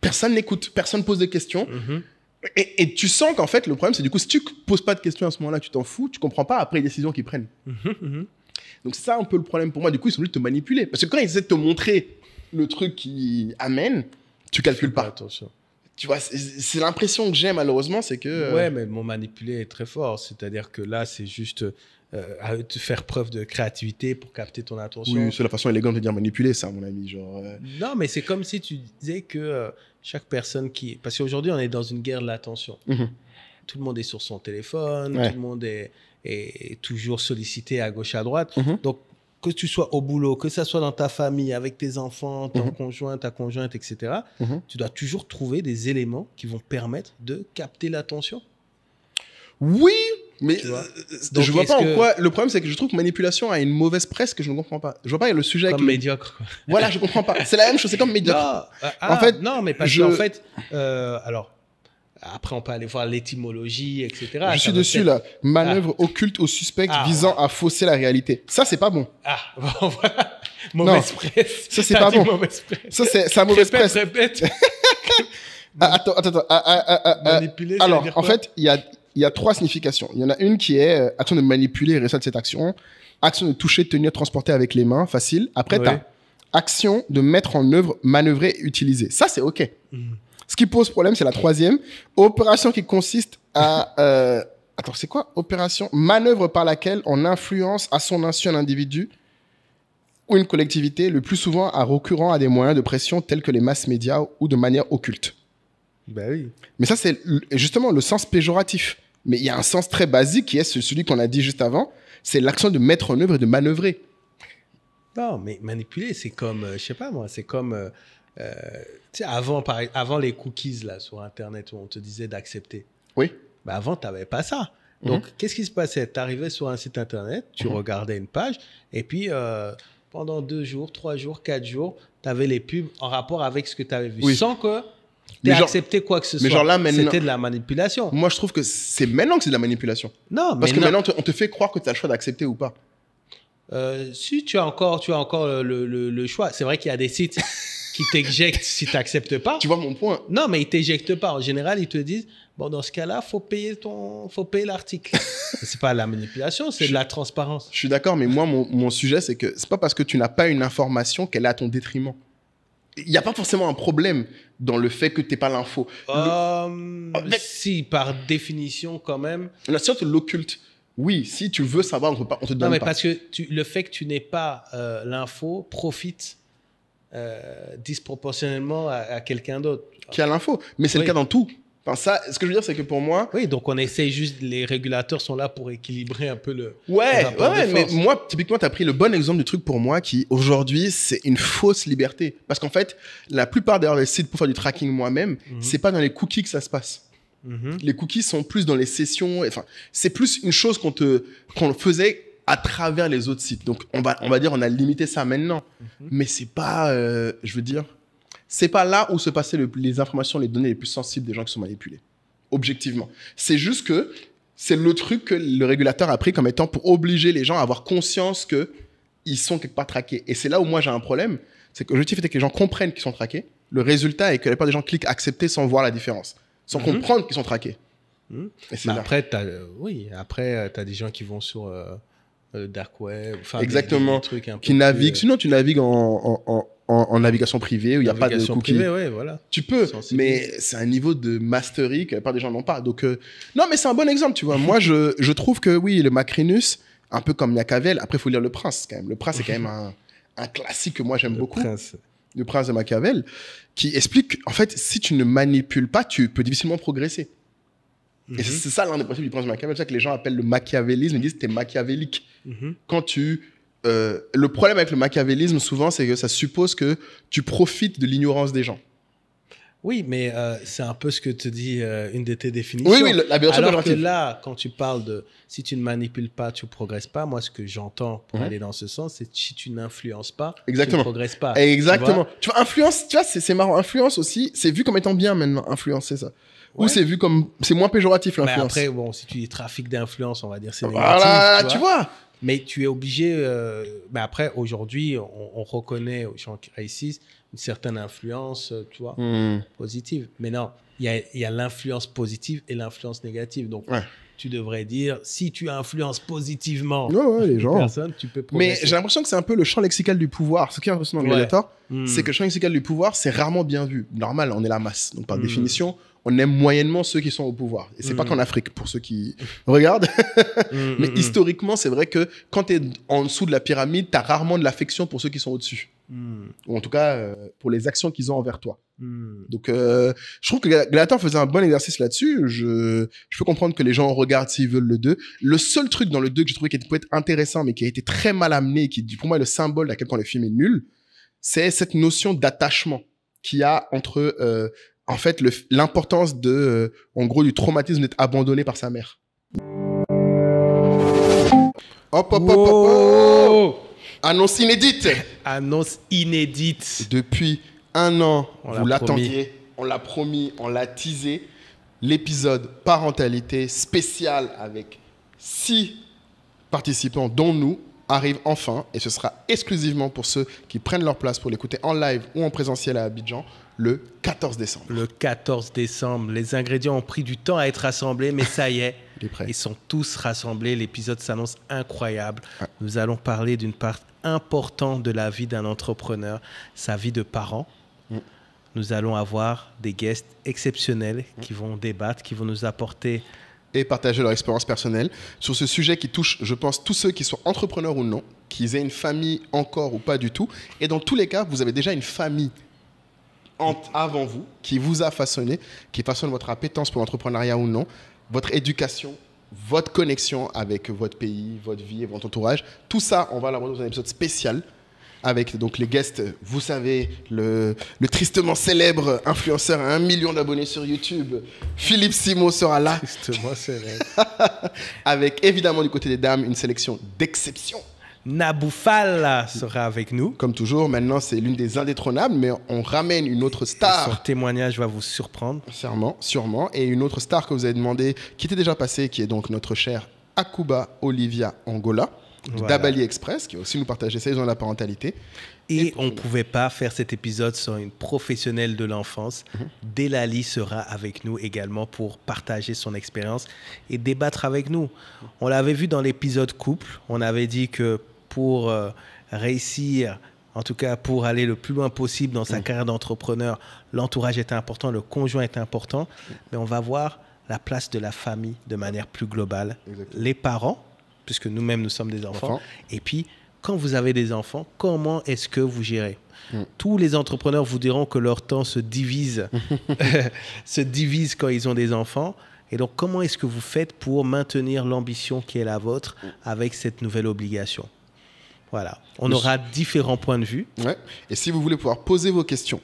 personne n'écoute, personne pose des questions. Et tu sens qu'en fait, le problème, c'est du coup, si tu ne poses pas de questions à ce moment-là, tu t'en fous, tu ne comprends pas après les décisions qu'ils prennent. Donc, c'est ça un peu le problème pour moi. Du coup, ils sont obligés de te manipuler. Parce que quand ils essaient de te montrer le truc qui amène, tu ne calcules pas. Attention. Tu vois, c'est l'impression que j'ai malheureusement, c'est que... Ouais, mais le mot manipuler est très fort. C'est-à-dire que là, c'est juste à eux de faire preuve de créativité pour capter ton attention. Oui, c'est la façon élégante de dire manipuler, ça, mon ami. Genre, Non, mais c'est comme si tu disais que chaque personne qui... Parce qu'aujourd'hui, on est dans une guerre de l'attention. Tout le monde est sur son téléphone, tout le monde est toujours sollicité à gauche, à droite. Donc, que tu sois au boulot, que ça soit dans ta famille, avec tes enfants, ton conjoint, ta conjointe, etc., tu dois toujours trouver des éléments qui vont permettre de capter l'attention. Oui, mais je vois pas en quoi... Le problème, c'est que je trouve que manipulation a une mauvaise presse que je ne comprends pas. Je vois pas le sujet comme médiocre. Quoi. Voilà, je comprends pas. C'est la même chose, c'est comme médiocre. En fait, non, mais parce qu'en fait... alors, après, on peut aller voir l'étymologie, etc. Je suis dessus, là. Manœuvre occulte au suspect visant à fausser la réalité. Ça, c'est pas bon. Bon, voilà. Mauvaise presse. Ça, c'est pas bon. Ça, c'est la mauvaise presse. Répète. Attends. Manipuler, alors, en fait, il y a 3 significations. Il y en a une qui est action de manipuler, résultat de cette action. Action de toucher, tenir, transporter avec les mains, facile. Après, tu as action de mettre en œuvre, manœuvrer, utiliser. Ça, c'est OK. Ce qui pose problème, c'est la 3e. Opération qui consiste à... Attends, c'est quoi opération? Manœuvre par laquelle on influence à son insu un individu ou une collectivité, le plus souvent en recourant à des moyens de pression tels que les masses médias ou de manière occulte. Ben oui. Mais ça, c'est justement le sens péjoratif. Mais il y a un sens très basique qui est celui qu'on a dit juste avant. C'est l'action de mettre en œuvre et de manœuvrer. Non, mais manipuler, c'est comme... je sais pas moi, c'est comme... tu sais, avant les cookies là, sur Internet où on te disait d'accepter. Oui. Ben avant, tu n'avais pas ça. Donc, qu'est-ce qui se passait? Tu arrivais sur un site Internet, tu regardais une page, et puis pendant 2 jours, 3 jours, 4 jours, tu avais les pubs en rapport avec ce que tu avais vu, sans que tu aies accepté quoi que ce soit. Genre là, maintenant, c'était de la manipulation. Moi, je trouve que c'est maintenant que c'est de la manipulation. Non, parce que maintenant, on te fait croire que tu as le choix d'accepter ou pas. Si tu as encore le choix. C'est vrai qu'il y a des sites qui t'éjectent si tu n'acceptes pas. Tu vois mon point? Non, mais ils ne t'éjectent pas. En général, ils te disent, bon, dans ce cas-là, faut payer l'article. C'est pas de la manipulation, c'est de la transparence. Je suis d'accord, mais moi, mon sujet, c'est que c'est pas parce que tu n'as pas une information qu'elle est à ton détriment. Il n'y a pas forcément un problème dans le fait que tu n'aies pas l'info. Si, par définition, quand même. La science de l'occulte. Oui, si tu veux savoir, on te donne pas. Non, mais parce que le fait que tu n'aies pas l'info profite disproportionnellement à quelqu'un d'autre. Qui a l'info. Mais c'est le cas dans tout. Enfin, ça, ce que je veux dire, c'est que pour moi... Oui, donc on essaye juste... Les régulateurs sont là pour équilibrer un peu le... Ouais, mais moi, typiquement, tu as pris le bon exemple du truc pour moi qui, aujourd'hui, c'est une fausse liberté. Parce qu'en fait, la plupart des sites pour faire du tracking moi-même, c'est pas dans les cookies que ça se passe. Les cookies sont plus dans les sessions. Enfin, c'est plus une chose qu'on faisait à travers les autres sites. Donc, on va dire, on a limité ça maintenant. Mais c'est pas, je veux dire, c'est pas là où se passaient les informations, les données les plus sensibles des gens qui sont manipulés. Objectivement. C'est juste que c'est le truc que le régulateur a pris comme étant pour obliger les gens à avoir conscience qu'ils sont quelque part traqués. Et c'est là où moi j'ai un problème. C'est que l'objectif était que les gens comprennent qu'ils sont traqués. Le résultat est que la plupart des gens cliquent accepter sans voir la différence. Sans comprendre qu'ils sont traqués. Et c'est Mais là. après, t'as des gens qui vont sur le dark web, enfin, Exactement. des trucs un peu Qui naviguent. plus, Sinon, tu navigues en navigation privée où il n'y a pas de navigation cookies. privée, ouais, voilà. Tu peux, Sensible. mais c'est un niveau de mastery que la plupart des gens n'ont pas. Donc, non, mais c'est un bon exemple, tu vois. Moi, je trouve que oui, le Macrinus, un peu comme Machiavel, après, il faut lire Le Prince, quand même. Le Prince, c'est quand même un classique que moi, j'aime beaucoup. Prince. Le Prince de Machiavel, qui explique, en fait, si tu ne manipules pas, tu peux difficilement progresser. Et c'est ça l'un des principes du Prince de Machiavel. C'est ça que les gens appellent le machiavélisme. Ils disent que tu es machiavélique. Quand le problème avec le machiavélisme, souvent, c'est que ça suppose que tu profites de l'ignorance des gens. Oui, mais c'est un peu ce que te dit une de tes définitions. Oui, la version Alors que péjorative. là, quand tu parles de si tu ne manipules pas, tu ne progresses pas, moi, ce que j'entends pour aller dans ce sens, c'est si tu n'influences pas, Exactement. tu ne progresses pas. Exactement. Tu vois. Influence, tu vois, c'est marrant. Influence aussi, c'est vu comme étant bien maintenant, influencer ça. Ouais. Ou c'est vu comme. C'est moins péjoratif, Mais l'influence. après, bon, si tu dis trafic d'influence, on va dire c'est négatif. Voilà, tu vois. Mais tu es obligé. Mais après, aujourd'hui, on reconnaît aux gens qui réussissent une certaine influence, tu vois, positive. Mais non, il y a l'influence positive et l'influence négative. Donc, tu devrais dire, si tu influences positivement les gens. personne, tu peux progresser. Mais j'ai l'impression que c'est un peu le champ lexical du pouvoir. Ce qui est intéressant dans Gladiator, c'est que le champ lexical du pouvoir, c'est rarement bien vu. Normal, on est la masse. Donc, par définition, on aime moyennement ceux qui sont au pouvoir. Et c'est pas qu'en Afrique, pour ceux qui regardent. Mais historiquement, c'est vrai que quand tu es en dessous de la pyramide, tu as rarement de l'affection pour ceux qui sont au-dessus. Ou en tout cas, pour les actions qu'ils ont envers toi. Donc, je trouve que Gladiator faisait un bon exercice là-dessus. Je peux comprendre que les gens regardent s'ils veulent le 2. Le seul truc dans le 2 que j'ai trouvé qui pouvait être intéressant, mais qui a été très mal amené, qui pour moi est le symbole d'à quel point le film est nul, c'est cette notion d'attachement qu'il y a entre... en fait, l'importance en gros, du traumatisme d'être abandonné par sa mère. Hop. Annonce inédite. Annonce inédite. Depuis 1 an, vous l'a l'attendiez, on l'a promis, on l'a teasé. L'épisode parentalité spécial avec 6 participants, dont nous, arrive enfin. Et ce sera exclusivement pour ceux qui prennent leur place pour l'écouter en live ou en présentiel à Abidjan le 14 décembre. Le 14 décembre. Les ingrédients ont pris du temps à être rassemblés, mais ça y est. Ils sont tous rassemblés. L'épisode s'annonce incroyable. Nous allons parler d'une part importante de la vie d'un entrepreneur, sa vie de parent. Nous allons avoir des guests exceptionnels qui vont débattre, qui vont nous apporter... et partager leur expérience personnelle sur ce sujet qui touche, je pense, tous ceux qui sont entrepreneurs ou non, qu'ils aient une famille encore ou pas du tout. Et dans tous les cas, vous avez déjà une famille avant vous qui vous a façonné, qui façonne votre appétence pour l'entrepreneuriat ou non, votre éducation, votre connexion avec votre pays, votre vie et votre entourage. Tout ça, on va l'aborder dans un épisode spécial avec donc les guests, vous savez, le tristement célèbre influenceur à 1 million d'abonnés sur YouTube, Philippe Simo sera là. Tristement célèbre. Avec évidemment du côté des dames, une sélection d'exception. Naboufal sera avec nous. Comme toujours, maintenant c'est l'une des indétrônables, mais on ramène une autre star. Son témoignage va vous surprendre. Sûrement. Et une autre star que vous avez demandé, qui était déjà passée, qui est donc notre chère Akuba Olivia Angola. Dabali Express, qui va aussi nous partager sa vision de la parentalité. Et on ne pouvait pas faire cet épisode sans une professionnelle de l'enfance. Delali sera avec nous également pour partager son expérience et débattre avec nous. On l'avait vu dans l'épisode couple. On avait dit que pour réussir, en tout cas pour aller le plus loin possible dans sa carrière d'entrepreneur, l'entourage était important, le conjoint était important. Mais on va voir la place de la famille de manière plus globale. Exactement. Les parents, puisque nous-mêmes, nous sommes des enfants. Et puis, quand vous avez des enfants, comment est-ce que vous gérez ? Tous les entrepreneurs vous diront que leur temps se divise, quand ils ont des enfants. Et donc, comment est-ce que vous faites pour maintenir l'ambition qui est la vôtre avec cette nouvelle obligation ? Voilà. On aura différents points de vue. Ouais. Et si vous voulez pouvoir poser vos questions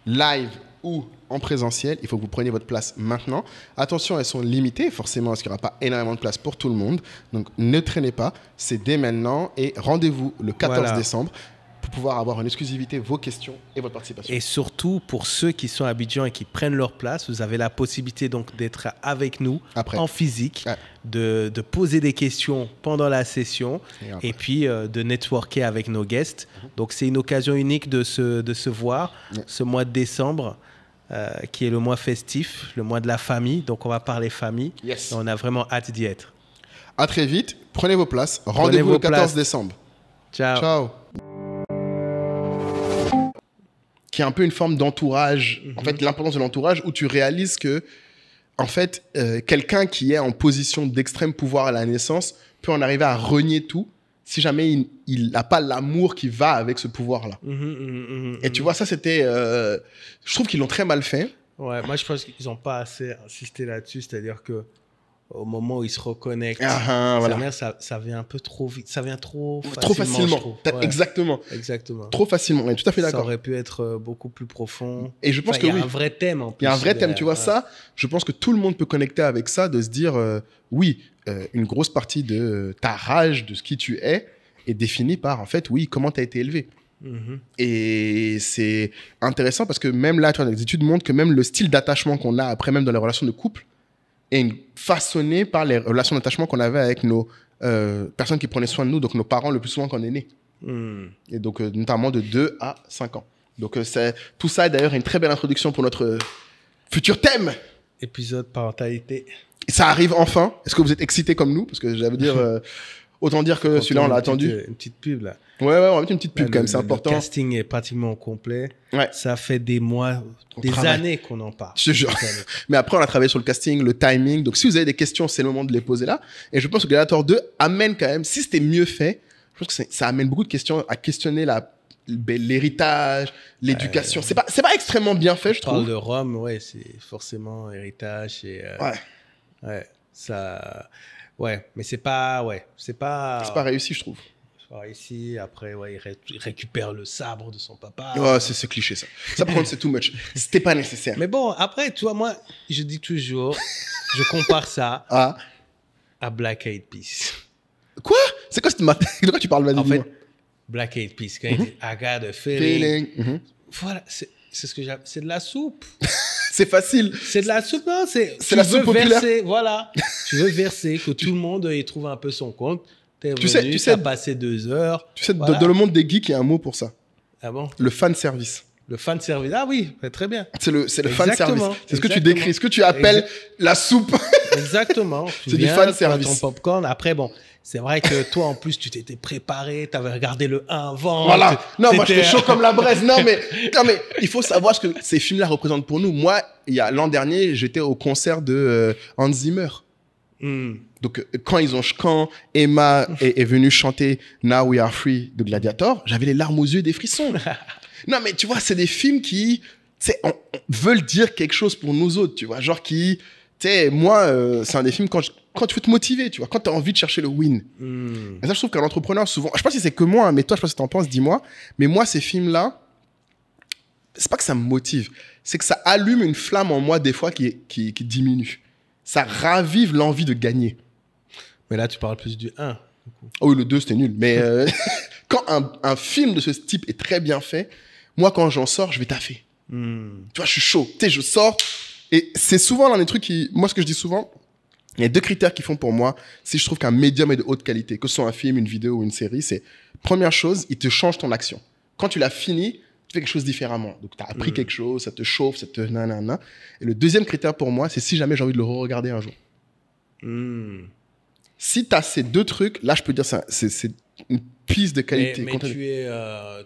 live ou en présentiel, il faut que vous preniez votre place maintenant. Attention, elles sont limitées, forcément, parce qu'il n'y aura pas énormément de place pour tout le monde. Donc, ne traînez pas, c'est dès maintenant. Et rendez-vous le 14 décembre pour pouvoir avoir en exclusivité vos questions et votre participation. Et surtout, pour ceux qui sont à Abidjan et qui prennent leur place, vous avez la possibilité donc d'être avec nous en physique, de poser des questions pendant la session et puis de networker avec nos guests. Donc, c'est une occasion unique de se voir ce mois de décembre. qui est le mois festif, le mois de la famille. Donc, on va parler famille. Yes. Et on a vraiment hâte d'y être. À très vite. Prenez vos places. Rendez-vous le 14 décembre. Ciao. Ciao. Qui est un peu une forme d'entourage. En fait, l'importance de l'entourage où tu réalises que, en fait, quelqu'un qui est en position d'extrême pouvoir à la naissance peut en arriver à renier tout si jamais il n'a pas l'amour qui va avec ce pouvoir-là. Et tu vois, ça, c'était... je trouve qu'ils l'ont très mal fait. Ouais, moi, je pense qu'ils n'ont pas assez insisté là-dessus. C'est-à-dire que au moment où ils se reconnectent, Voilà. sa mère, ça vient un peu trop vite. Ça vient trop Trop facilement. facilement. Ouais. Exactement. Exactement. Trop facilement. On est tout à fait Ça d'accord. aurait pu être beaucoup plus profond. Et je pense que il y a oui. un vrai thème en plus. Il y a un vrai thème, derrière. tu vois, ça, je pense que tout le monde peut connecter avec ça, de se dire, oui, une grosse partie de ta rage, de ce qui tu es définie par, en fait, oui, comment tu as été élevé. Et c'est intéressant parce que même là, tu vois, les études montrent que même le style d'attachement qu'on a après, même dans les relations de couple, est façonné par les relations d'attachement qu'on avait avec nos personnes qui prenaient soin de nous, donc nos parents le plus souvent quand on est né. Et donc, notamment de 2 à 5 ans. Donc, tout ça, d'ailleurs, est une très belle introduction pour notre futur thème. Épisode parentalité. Et ça arrive enfin. Est-ce que vous êtes excités comme nous? Parce que j'allais dire, autant dire que celui-là, on l'a attendu. Une petite pub, là. Ouais, on va mettre une petite pub Là, quand même, c'est important. Le casting est pratiquement complet. Ouais. Ça fait des mois, des travaille. années qu'on en parle. Je te jure. Mais après, on a travaillé sur le casting, le timing. Donc, si vous avez des questions, c'est le moment de les poser là. Et je pense que Gladiator 2 amène quand même, si c'était mieux fait, je pense que ça amène beaucoup de questions à questionner l'héritage, l'éducation. C'est pas extrêmement bien fait, je On parle trouve. de Rome, ouais, c'est forcément héritage. Et, ouais, ça... Ouais, mais c'est pas... Ouais, c'est pas réussi, je trouve. Ici, après, ouais, il récupère le sabre de son papa. Oh, c'est cliché, ça. Ça, par contre, c'est too much. C'était pas nécessaire. Mais bon, après, tu vois, moi, je dis toujours, je compare ça à Black Eyed Peas. Quoi? C'est quoi cette de quoi tu parles, vas-y, En dis-moi. fait, Black Eyed Peas, quand il dit I got a feeling. Voilà, c'est ce que j'aime. C'est de la soupe. C'est facile. C'est de la soupe, non? C'est la soupe populaire. Verser, voilà. Tu veux verser, que tout le monde y trouve un peu son compte. Tu sais, t'as passé 2 heures. Tu sais, voilà. dans le monde des geeks, il y a un mot pour ça. Ah bon? Le fan service. Le fan service. Ah oui, très bien. C'est le fan service. C'est ce que tu Exactement. décris, ce que tu appelles la soupe. Exactement. C'est du fan service. Ton popcorn. Après, bon, c'est vrai que toi, en plus, tu t'étais préparé, tu avais regardé le 1 avant. Voilà. Non, moi, j'étais chaud comme la braise. Non, mais il faut savoir ce que ces films-là représentent pour nous. Moi, l'an dernier, j'étais au concert de Hans Zimmer. Donc, quand Emma est venue chanter Now We Are Free de Gladiator, j'avais les larmes aux yeux et des frissons. Non, mais tu vois, c'est des films qui, tu sais, veulent dire quelque chose pour nous autres, tu vois. Genre qui, tu sais, moi, c'est un des films quand tu veux te motiver, tu vois, quand tu as envie de chercher le win. Et ça, je trouve qu'un entrepreneur, souvent, je sais pas si c'est que moi, hein, mais toi, je sais pas si t'en penses, dis-moi. Mais moi, ces films-là, c'est pas que ça me motive, c'est que ça allume une flamme en moi, des fois, qui diminue. Ça ravive l'envie de gagner. Mais là, tu parles plus du 1. Oh oui, le 2, c'était nul. Mais quand un film de ce type est très bien fait, moi, quand j'en sors, je vais taffer. Tu vois, je suis chaud. Tu sais, je sors. Et c'est souvent l'un des trucs qui... Moi, ce que je dis souvent, il y a 2 critères qui font pour moi si je trouve qu'un médium est de haute qualité, que ce soit un film, une vidéo ou une série, c'est... Première chose, il te change ton action. Quand tu l'as fini, tu fais quelque chose différemment. Donc, tu as appris quelque chose, ça te chauffe, ça te... nanana. Et le deuxième critère pour moi, c'est si jamais j'ai envie de le re-regarder un jour. Si tu as ces 2 trucs, là, je peux dire c'est une piste de qualité. Mais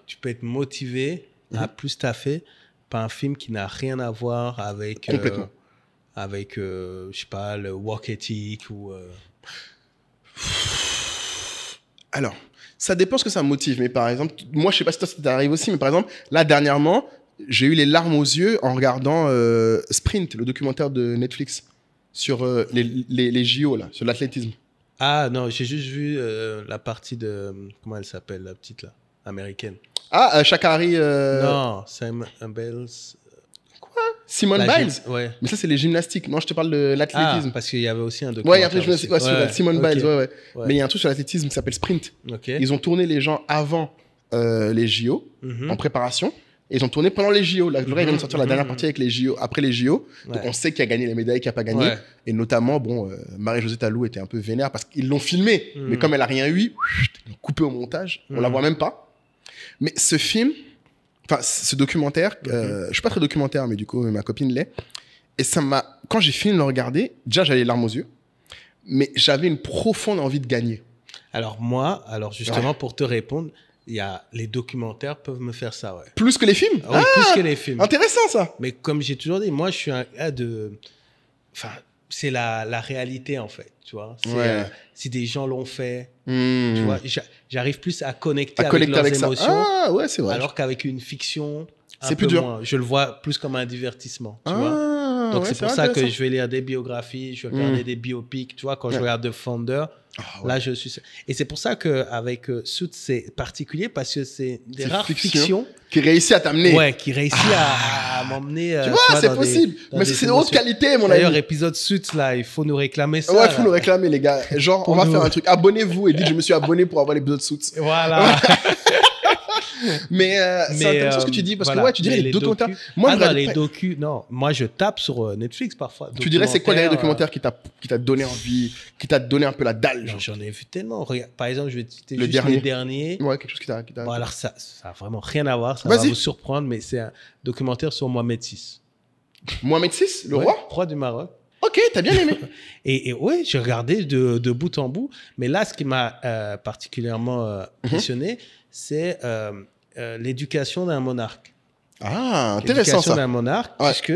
tu peux être motivé à plus taffer par un film qui n'a rien à voir avec... Complètement. Je sais pas, le work ethic ou... Alors, ça dépend ce que ça me motive. Mais par exemple, moi, je sais pas si toi, ça t'arrive aussi, mais par exemple, là, dernièrement, j'ai eu les larmes aux yeux en regardant Sprint, le documentaire de Netflix, sur les JO, là, sur l'athlétisme. Ah non, j'ai juste vu la partie de... Comment elle s'appelle, la petite, là, américaine. Ah, Sha'Carri... Non, Simone Biles. Quoi? Simone Biles? Ouais. Mais ça, c'est les gymnastiques. Non, je te parle de l'athlétisme. Ah, parce qu'il y avait aussi un documentaire. Ouais, il y a un truc gymnastique. Ouais, sur Simone Biles, ouais. Mais il y a un truc sur l'athlétisme qui s'appelle Sprint. Okay. Ils ont tourné les gens avant les JO, en préparation. Et ils ont tourné pendant les JO. Là, vient de sortir la dernière partie avec les JO, après les JO. Donc, on sait qui a gagné les médailles, qui n'a pas gagné. Ouais. Et notamment, bon, Marie-Josée Talou était un peu vénère parce qu'ils l'ont filmé. Mais comme elle n'a rien eu, ils l'ont coupé au montage. On la voit même pas. Mais ce film, Enfin, ce documentaire, je suis pas très documentaire, mais du coup, ma copine l'est. Et ça m'a... Quand j'ai fini de le regarder, déjà, j'avais les larmes aux yeux. Mais j'avais une profonde envie de gagner. Alors moi, justement, pour te répondre, les documentaires peuvent me faire ça, ouais. Plus que les films? Oui, plus que les films. Intéressant, ça. Mais comme j'ai toujours dit, moi, je suis un gars de... Enfin, c'est la réalité, en fait, tu vois. Si des gens l'ont fait, tu vois, j'arrive plus à connecter avec leurs émotions. Ah, ouais, c'est vrai. Alors qu'avec une fiction, c'est plus dur. Moins. Je le vois plus comme un divertissement, tu vois. Donc, c'est pour ça que je vais lire des biographies, je vais regarder des biopics, tu vois, quand je regarde The Founder, là, je suis... Et c'est pour ça qu'avec Suits, c'est particulier parce que c'est des rares fictions qui réussit à t'amener. Ouais, qui réussit à m'emmener. Tu vois, c'est possible. Mais c'est de haute qualité, mon ami. D'ailleurs, épisode Suits, là, il faut nous réclamer ça. Ouais, il faut nous réclamer, les gars. Genre, on va faire un truc. Abonnez-vous et dites, je me suis abonné pour avoir l'épisode Suits. Voilà. Mais c'est intéressant ce que tu dis, parce que ouais, tu dirais les documentaires. Moi, non, moi je tape sur Netflix parfois. Tu dirais c'est quoi les documentaires qui t'a donné envie, qui t'a donné un peu la dalle? J'en ai vu tellement. Regarde, par exemple, je vais citer le dernier. Ouais, quelque chose qui t'a... Bon, alors ça a vraiment rien à voir, ça va vous surprendre, mais c'est un documentaire sur Mohamed VI. Mohamed VI, le roi du Maroc. Ok, t'as bien aimé. et ouais, j'ai regardé de bout en bout. Mais là, ce qui m'a particulièrement impressionné, c'est l'éducation d'un monarque. Ah, intéressant ça. L'éducation d'un monarque, puisque,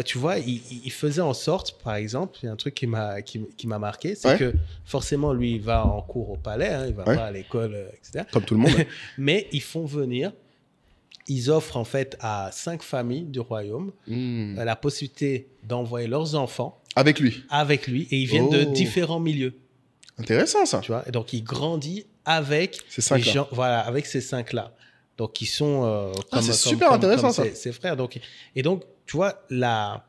tu vois, il faisait en sorte, par exemple, il y a un truc qui m'a marqué, c'est que forcément, lui, il va en cours au palais, hein, il va pas à l'école, etc. Comme tout le monde. Mais ils font venir, ils offrent en fait à 5 familles du royaume la possibilité d'envoyer leurs enfants avec lui, et ils viennent de différents milieux. Intéressant ça. Tu vois, et donc il grandit avec ces 5 gens, voilà, avec ces 5-là. Donc ils sont c'est super intéressant ça. Ses frères. Donc tu vois la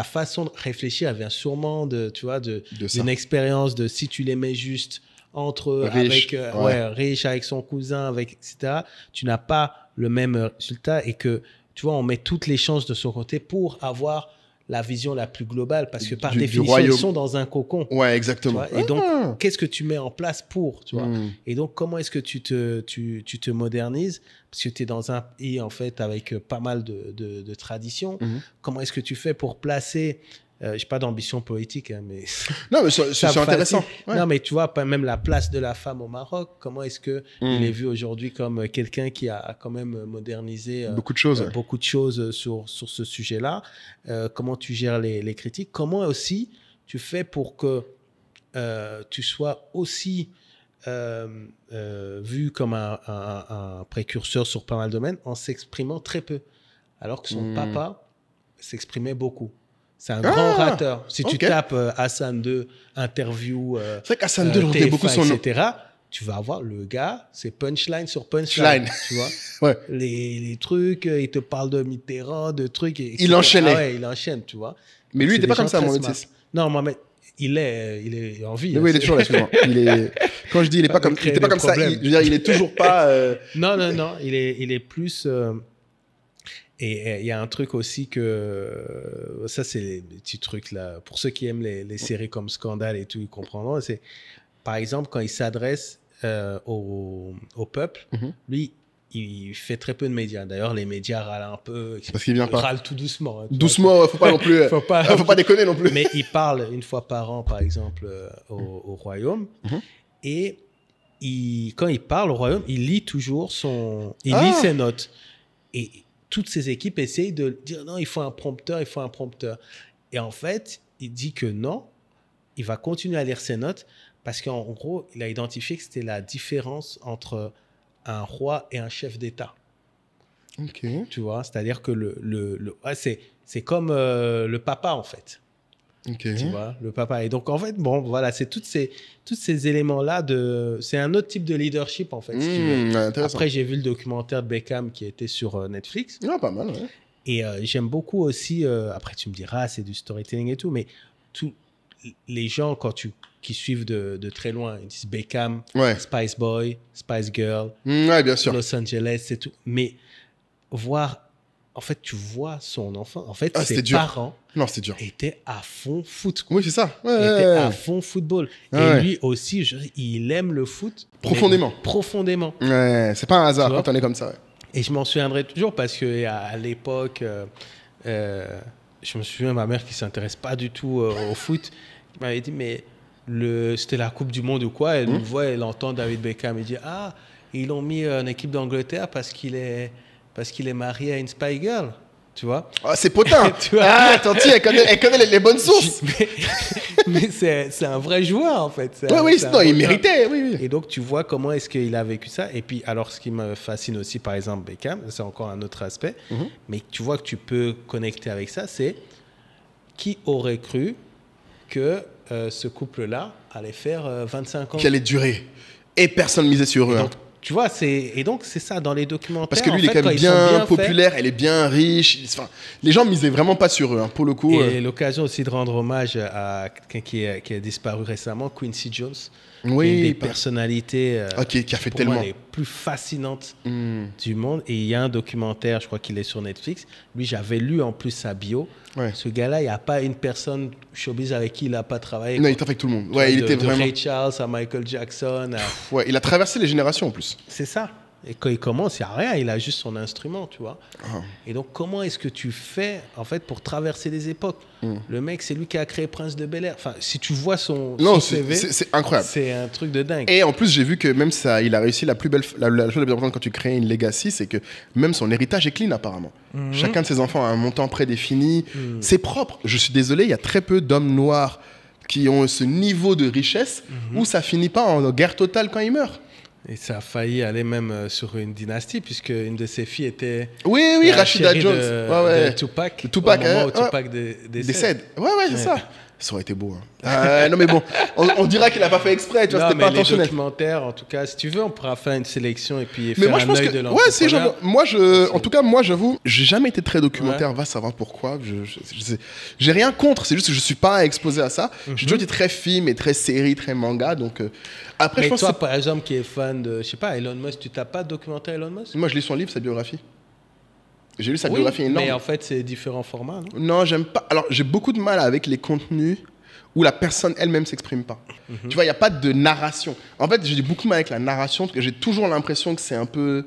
façon de réfléchir, elle vient sûrement d'une expérience de si tu les mets juste entre riche, riche avec son cousin, avec etc. Tu n'as pas le même résultat et que tu vois on met toutes les chances de son côté pour avoir la vision la plus globale parce que par définition ils sont dans un cocon. Ouais, exactement. Et donc qu'est-ce que tu mets en place pour, tu vois. Et donc comment est-ce que tu te modernises parce que tu es dans un pays en fait avec pas mal de traditions. Comment est-ce que tu fais pour placer j'ai pas d'ambition politique, hein, mais... Non, mais c'est intéressant. Ouais. Non, mais tu vois, même la place de la femme au Maroc, comment est-ce qu'il est vu aujourd'hui comme quelqu'un qui a quand même modernisé beaucoup de choses sur ce sujet-là. Comment tu gères les critiques? Comment aussi tu fais pour que tu sois aussi vu comme un précurseur sur pas mal de domaines en s'exprimant très peu, alors que son papa s'exprimait beaucoup. C'est un grand orateur. Si tu tapes Hassan II, interview, c'est vrai qu'Hassan II redait beaucoup son nom, etc., tu vas avoir le gars, c'est punchline sur punchline. Tu vois ouais. les trucs, il te parle de Mitterrand, de trucs. Il enchaînait. Ah ouais, il enchaîne, tu vois. Mais lui, il n'était pas comme ça, Mohamed VI. Non, Mohamed, il est en vie. Oui, il est toujours là, excuse-moi. Quand je dis il n'était pas comme ça, je veux dire, il est toujours pas... Non, il est plus... Et il y a un truc aussi que... Ça, c'est les petits trucs là. Pour ceux qui aiment les séries comme Scandale et tout, ils comprendront. C'est, par exemple, quand il s'adresse au peuple, lui, il fait très peu de médias. D'ailleurs, les médias râlent un peu. Parce qu'il vient pas. Râlent tout doucement. Hein, doucement, faut pas non plus... faut pas déconner non plus. Mais il parle une fois par an, par exemple, au royaume. Et quand il parle au royaume, il lit toujours il lit ses notes. Et toutes ces équipes essayent de dire non, il faut un prompteur. Et en fait, il dit que non, il va continuer à lire ses notes parce qu'en gros, il a identifié que c'était la différence entre un roi et un chef d'État. Ok. Tu vois, c'est-à-dire que c'est comme le papa en fait. Okay. Tu vois, le papa. Et donc, en fait, bon, voilà, c'est tous ces éléments-là c'est un autre type de leadership, en fait, si tu veux. Après, j'ai vu le documentaire de Beckham qui était sur Netflix. Ah, pas mal, ouais. Et j'aime beaucoup aussi, après, tu me diras, c'est du storytelling et tout, mais tous les gens, qui suivent de très loin, ils disent Beckham, Spice Boy, Spice Girl, bien sûr. Los Angeles, c'est tout. Mais en fait, tu vois son enfant. En fait, ses parents étaient à fond foot. Oui, c'est ça. Étaient à fond football. Et lui aussi, il aime le foot. Profondément. Profondément. Ouais, c'est pas un hasard quand on est comme ça. Ouais. Et je m'en souviendrai toujours parce qu'à l'époque, je me souviens, ma mère qui ne s'intéresse pas du tout au foot, qui m'avait dit, mais c'était la Coupe du Monde ou quoi, elle me voit, elle entend David Beckham, elle dit, ah, ils l'ont mis en équipe d'Angleterre parce qu'il est marié à une Spy Girl. Tu vois? Ah, c'est potin. Ah, Tanti, elle connaît les bonnes sources. mais c'est un vrai joueur, en fait. Oui, non, il méritait. Oui. Et donc, tu vois comment est-ce qu'il a vécu ça. Et puis, alors, ce qui me fascine aussi, par exemple, Beckham, c'est encore un autre aspect, mais tu vois que tu peux connecter avec ça, c'est qui aurait cru que ce couple-là allait faire 25 ans. Qui allait durer. Et personne ne misait sur eux. Tu vois, et donc c'est ça dans les documentaires. Parce que lui, il est quand même bien populaire, elle est bien riche. Enfin, les gens misaient vraiment pas sur eux, pour le coup. Et l'occasion aussi de rendre hommage à quelqu'un qui a disparu récemment, Quincy Jones. Oui. Qui est une des personnalités qui a fait pour tellement. moi, les plus fascinantes du monde. Et il y a un documentaire, je crois qu'il est sur Netflix. Lui, j'avais lu en plus sa bio. Ouais. Ce gars-là, il n'y a pas une personne showbiz avec qui il n'a pas travaillé. Non, il était avec tout le monde. Ouais, il était vraiment. De Ray Charles à Michael Jackson. Ouais, il a traversé les générations en plus. C'est ça. Et quand il commence, il n'y a rien, il a juste son instrument, tu vois. Et donc, comment est-ce que tu fais, en fait, pour traverser les époques? Le mec, c'est lui qui a créé Prince de Bel-Air. Enfin, si tu vois son CV, c'est incroyable. C'est un truc de dingue. Et en plus, j'ai vu que même ça, il a réussi la chose la plus importante quand tu crées une legacy, c'est que même son héritage est clean, apparemment. Chacun de ses enfants a un montant prédéfini. C'est propre. Je suis désolé, il y a très peu d'hommes noirs qui ont ce niveau de richesse où ça finit pas en guerre totale quand ils meurent. Et ça a failli aller même sur une dynastie, puisque une de ses filles était oui, Rashida Jones. De Tupac. Tupac, au moment où Tupac décède. Ouais, c'est ça. Ça aurait été beau. Non, mais bon, on dira qu'il n'a pas fait exprès. Tu vois, c'était pas intentionnel. Les documentaires, en tout cas, si tu veux, on pourra faire une sélection et puis faire un œil de l'entrepreneur. Ouais, si, en tout cas, moi, j'avoue, j'ai jamais été très documentaire. Va savoir pourquoi. J'ai rien contre. C'est juste que je suis pas exposé à ça. J'ai toujours été très film et très série, très manga. Donc, après, mais je pense toi, par exemple, qui est fan de, je sais pas, Elon Musk, tu tapes pas de documentaire Elon Musk? Moi, je lis son livre, sa biographie. J'ai lu sa biographie énorme. Mais en fait, c'est différents formats, non? Non, j'aime pas. Alors, j'ai beaucoup de mal avec les contenus où la personne elle-même s'exprime pas. Tu vois, il n'y a pas de narration. En fait, j'ai beaucoup de mal avec la narration parce que j'ai toujours l'impression que c'est un peu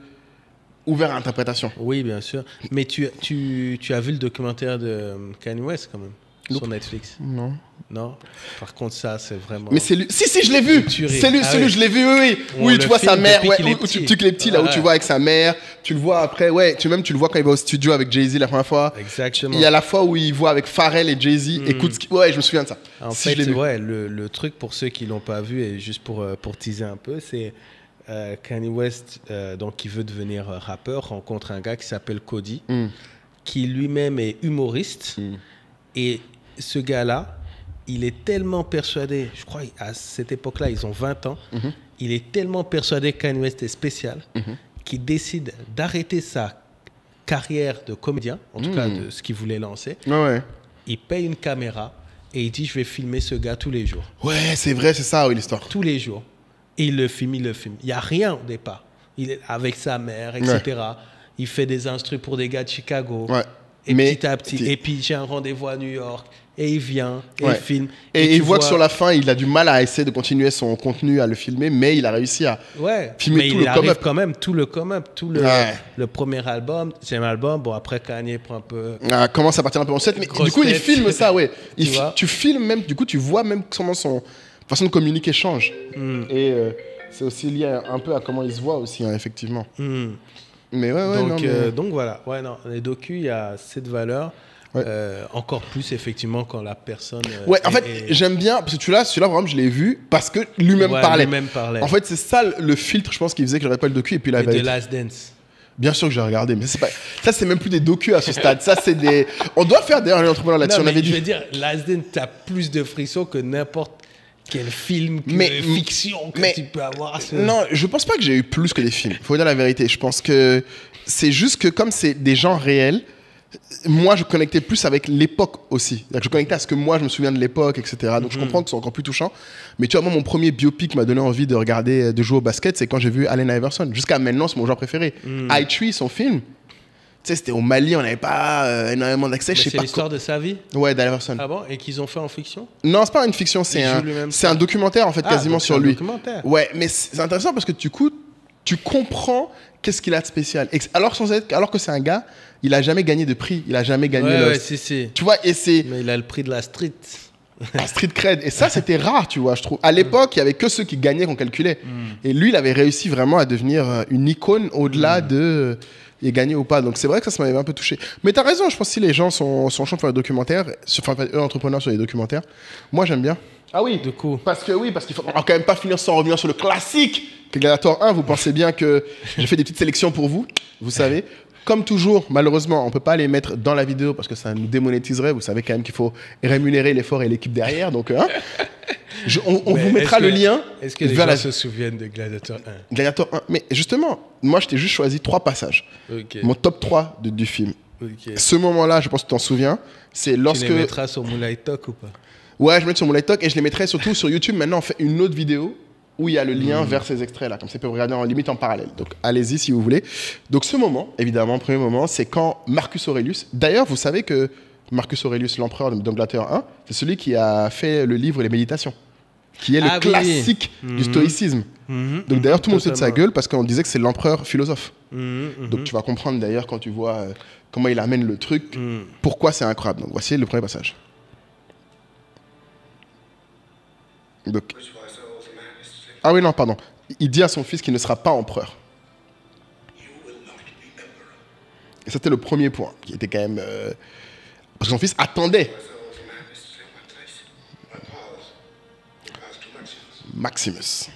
ouvert à l'interprétation. Oui, bien sûr. Mais tu as vu le documentaire de Kanye West quand même sur Netflix? Non. Par contre, ça, c'est vraiment. Mais c'est lui. Si, je l'ai vu. Celui, je l'ai vu. Oui, tu vois sa mère. Ouais, où tu es petit, là où tu vois avec sa mère. Tu le vois après. Ouais, tu le vois quand il va au studio avec Jay-Z la première fois. Exactement. Il y a la fois où il voit avec Pharrell et Jay-Z. Écoute, ouais, je me souviens de ça. En fait, le truc pour ceux qui l'ont pas vu et juste pour teaser un peu, c'est Kanye West, donc qui veut devenir rappeur, rencontre un gars qui s'appelle Cody, qui lui-même est humoriste. Et ce gars-là, il est tellement persuadé, je crois à cette époque-là, ils ont 20 ans, il est tellement persuadé que Kanye West est spécial, qu'il décide d'arrêter sa carrière de comédien, en tout cas de ce qu'il voulait lancer. Ouais. Il paye une caméra et il dit, je vais filmer ce gars tous les jours. Ouais, c'est vrai, c'est ça, l'histoire. Tous les jours. Et il le filme. Il n'y a rien au départ. Il est avec sa mère, etc. Ouais. Il fait des instrus pour des gars de Chicago. Ouais. Et petit à petit. Et puis, j'ai un rendez-vous à New York. Et il vient, et il filme. Et il voit que sur la fin, il a du mal à essayer de continuer son contenu, à le filmer, mais il a réussi à filmer tout le come-up. Mais il arrive quand même, tout le come-up, le premier album, deuxième album. Bon, après, Kanye prend un peu... commence à partir un peu en 7, mais du coup, il filme ça, ouais. Tu filmes même, du coup, tu vois même comment son façon de communiquer change. Et c'est aussi lié un peu à comment il se voit aussi, effectivement. Mais donc voilà, les docus, il y a cette valeur. Ouais. Encore plus effectivement quand la personne en fait j'aime bien parce que celui-là vraiment je l'ai vu parce que lui-même parlait. En fait c'est ça le filtre je pense qu'il faisait que j'aurais pas le docu et puis là The Last Dance. Bien sûr que j'ai regardé mais ça c'est même plus des docus à ce stade. Ça c'est des on doit faire d'ailleurs un entrepreneur là-dessus. Je veux dire Last Dance t'as plus de frissons que n'importe quel film fiction que tu peux avoir. Non, je pense pas que j'ai eu plus que des films. Faut dire la vérité. Je pense que c'est juste que comme c'est des gens réels. Moi, je connectais plus avec l'époque aussi. Je connectais à ce que moi, je me souviens de l'époque, etc. Donc, je comprends que c'est encore plus touchant. Mais tu vois, moi, mon premier biopic m'a donné envie de regarder, de jouer au basket, c'est quand j'ai vu Allen Iverson. Jusqu'à maintenant, c'est mon genre préféré. I-Tree, son film, tu sais, c'était au Mali, on n'avait pas énormément d'accès. C'est l'histoire de sa vie? Ouais, d'Iverson. Ah bon? Et qu'ils ont fait en fiction? Non, c'est pas une fiction, c'est un documentaire, en fait, quasiment sur lui. Documentaire. Ouais, mais c'est intéressant parce que du coup, tu comprends qu'est-ce qu'il a de spécial. Alors que c'est un gars, il a jamais gagné de prix, il a jamais gagné. Tu vois, et c'est. Mais il a le prix de la street. La street cred. Et ça, c'était rare, tu vois, je trouve. À l'époque, il y avait que ceux qui gagnaient qu'on calculait. Et lui, il avait réussi vraiment à devenir une icône au-delà de il est gagné ou pas. Donc c'est vrai que ça m'avait un peu touché. Mais t'as raison, je pense que si les gens sont chauds pour faire des documentaires, enfin eux entrepreneurs sur les documentaires, moi j'aime bien. Ah oui, du coup. parce qu'il faut quand même pas finir sans revenir sur le classique que Gladiator 1. Vous pensez bien que j'ai fait des petites sélections pour vous, vous savez. Comme toujours, malheureusement, on peut pas les mettre dans la vidéo parce que ça nous démonétiserait. Vous savez quand même qu'il faut rémunérer l'effort et l'équipe derrière. Donc, on vous mettra le lien. Est-ce que les gens se souviennent de Gladiator 1? Gladiator 1. Mais justement, moi, je t'ai juste choisi 3 passages. Okay. Mon top 3 du film. Okay. Ce moment-là, je pense que tu t'en souviens. C'est lorsque... Tu les mettras sur Moulay Talk ou pas? Ouais, je vais mettre sur Moulay Talk et je les mettrai surtout sur YouTube. Maintenant, on fait une autre vidéo où il y a le lien vers ces extraits-là. Comme ça, vous pouvez regarder en limite en parallèle. Donc, allez-y si vous voulez. Donc, ce moment, évidemment, premier moment, c'est quand Marcus Aurelius... D'ailleurs, vous savez que Marcus Aurelius, l'empereur d'Angleterre 1, c'est celui qui a fait le livre Les Méditations, qui est le classique du stoïcisme. Donc, d'ailleurs, tout le monde se de sa gueule parce qu'on disait que c'est l'empereur philosophe. Donc, tu vas comprendre, d'ailleurs, quand tu vois comment il amène le truc, pourquoi c'est incroyable. Donc, voici le premier passage. Donc... Ah oui, non, pardon. Il dit à son fils qu'il ne sera pas empereur. Et c'était le premier point, qui était quand même... Parce que son fils attendait. Maximus.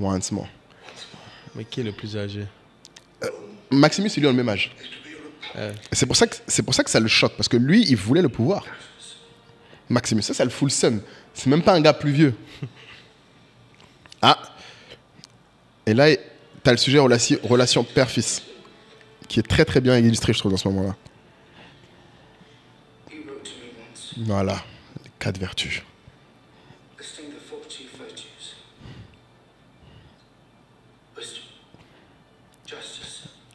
Once more. Mais qui est le plus âgé? Maximus, il est au même âge. C'est pour ça que ça le choque, parce que lui, il voulait le pouvoir. Maximus, ça le full seum. C'est même pas un gars plus vieux. Ah. Et là, t'as le sujet relation père-fils, qui est très très bien illustré, je trouve, dans ce moment-là. Voilà, les 4 vertus.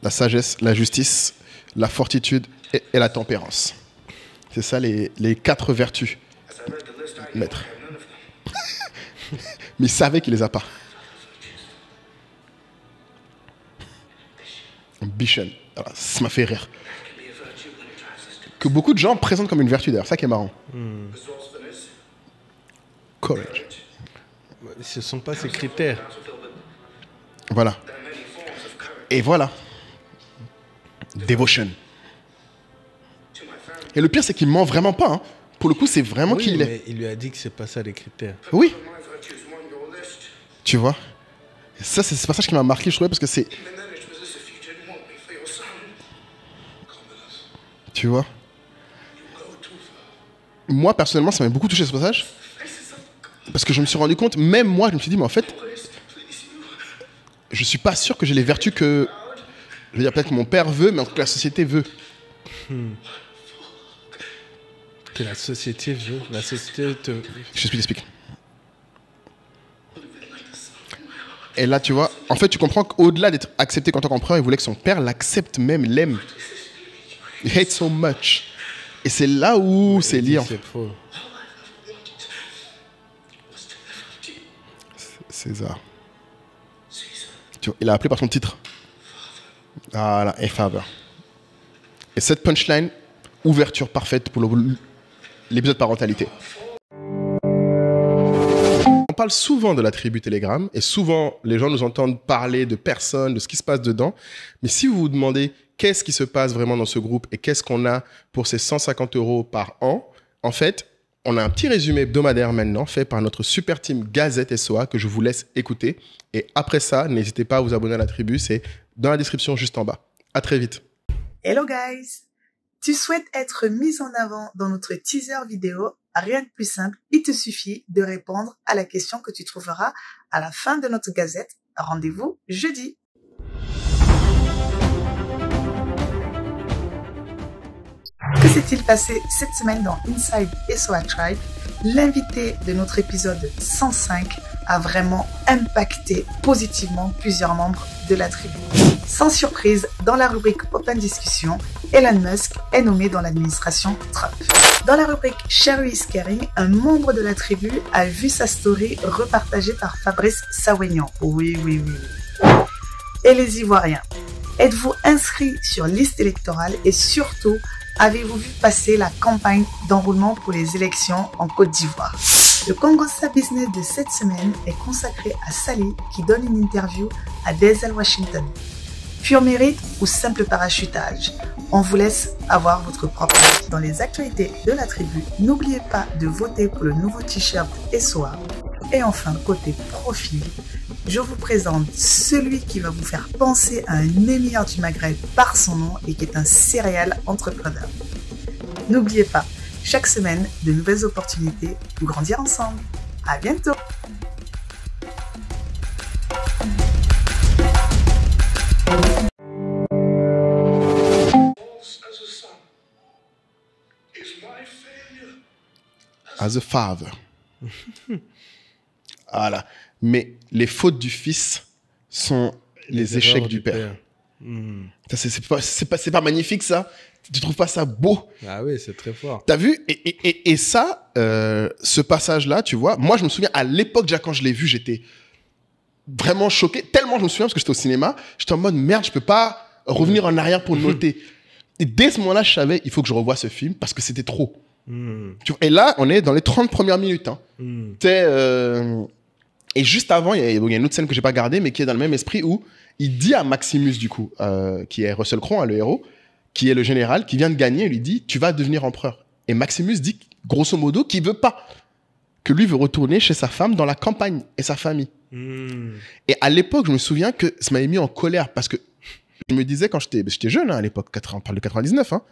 La sagesse, la justice, la fortitude et la tempérance. C'est ça les 4 vertus, maître. Mais il savait qu'il les a pas. Ambition. Alors, ça m'a fait rire. Que beaucoup de gens présentent comme une vertu d'ailleurs, ça qui est marrant. Courage. Ce ne sont pas ces critères. Voilà. Et voilà. Devotion. Et le pire, c'est qu'il ment vraiment pas. Hein. Pour le coup, c'est vraiment qui il est. Mais il lui a dit que c'est pas ça les critères. Oui. Tu vois. Et ça, c'est ce passage qui m'a marqué, je trouvais, parce que c'est... Tu vois. Moi, personnellement, ça m'a beaucoup touché ce passage. Parce que je me suis rendu compte, même moi, je me suis dit, mais en fait, je suis pas sûr que j'ai les vertus que... Je veux dire, peut-être que mon père veut, mais en tout cas, la société veut. Que la société veut. La société te... Je t'explique. Et là, tu vois, en fait, tu comprends qu'au-delà d'être accepté en tant qu'empereur, il voulait que son père l'accepte même, l'aime. He hate so much. Et c'est là où c'est lié, en fait. César. Tu vois, il a appelé par son titre. Voilà, et faveur. Et cette punchline, ouverture parfaite pour l'épisode parentalité. On parle souvent de la tribu Telegram et souvent les gens nous entendent parler de personnes, de ce qui se passe dedans. Mais si vous vous demandez qu'est-ce qui se passe vraiment dans ce groupe et qu'est-ce qu'on a pour ces 150 € par an, en fait, on a un petit résumé hebdomadaire maintenant fait par notre super team Gazette SOA que je vous laisse écouter. Et après ça, n'hésitez pas à vous abonner à la tribu, c'est dans la description juste en bas. À très vite. Hello guys! Tu souhaites être mis en avant dans notre teaser vidéo? Rien de plus simple, il te suffit de répondre à la question que tu trouveras à la fin de notre gazette. Rendez-vous jeudi. Que s'est-il passé cette semaine dans Inside SOA Tribe? L'invité de notre épisode 105 a vraiment impacté positivement plusieurs membres de la tribu. Sans surprise, dans la rubrique Open Discussion, Elon Musk est nommé dans l'administration Trump. Dans la rubrique Share is Caring, un membre de la tribu a vu sa story repartagée par Fabrice Sawignon. Oui. Et les Ivoiriens, êtes-vous inscrits sur liste électorale et surtout, avez-vous vu passer la campagne d'enrôlement pour les élections en Côte d'Ivoire? Le Congossa Business de cette semaine est consacré à Sally qui donne une interview à Denzel Washington. Pur mérite ou simple parachutage? On vous laisse avoir votre propre avis. Dans les actualités de la tribu, n'oubliez pas de voter pour le nouveau t-shirt SOA. Et enfin, côté profil, je vous présente celui qui va vous faire penser à un émir du Maghreb par son nom et qui est un serial entrepreneur. N'oubliez pas, chaque semaine, de nouvelles opportunités pour grandir ensemble. À bientôt! As a father. Voilà. Mais les fautes du fils sont les échecs du père. Ça, c'est pas magnifique, ça? Tu trouves pas ça beau? Ah oui, c'est très fort. T'as vu? Et ça, ce passage-là, tu vois, moi, je me souviens, à l'époque, déjà, quand je l'ai vu, j'étais vraiment choqué. Tellement je me souviens, parce que j'étais au cinéma, j'étais en mode, merde, je peux pas revenir en arrière pour noter. Et dès ce moment-là, je savais, il faut que je revoie ce film, parce que c'était trop. Tu vois, et là, on est dans les 30 premières minutes. Hein. Et juste avant, il y a une autre scène que j'ai pas gardée, mais qui est dans le même esprit, où il dit à Maximus, du coup, qui est Russell Crowe, hein, le héros, qui est le général, qui vient de gagner, il lui dit, tu vas devenir empereur. Et Maximus dit, grosso modo, qu'il veut pas. Que lui veut retourner chez sa femme dans la campagne et sa famille. Et à l'époque, je me souviens que ça m'avait mis en colère, parce que je me disais, quand j'étais jeune, hein, à l'époque, on parle de 99, hein,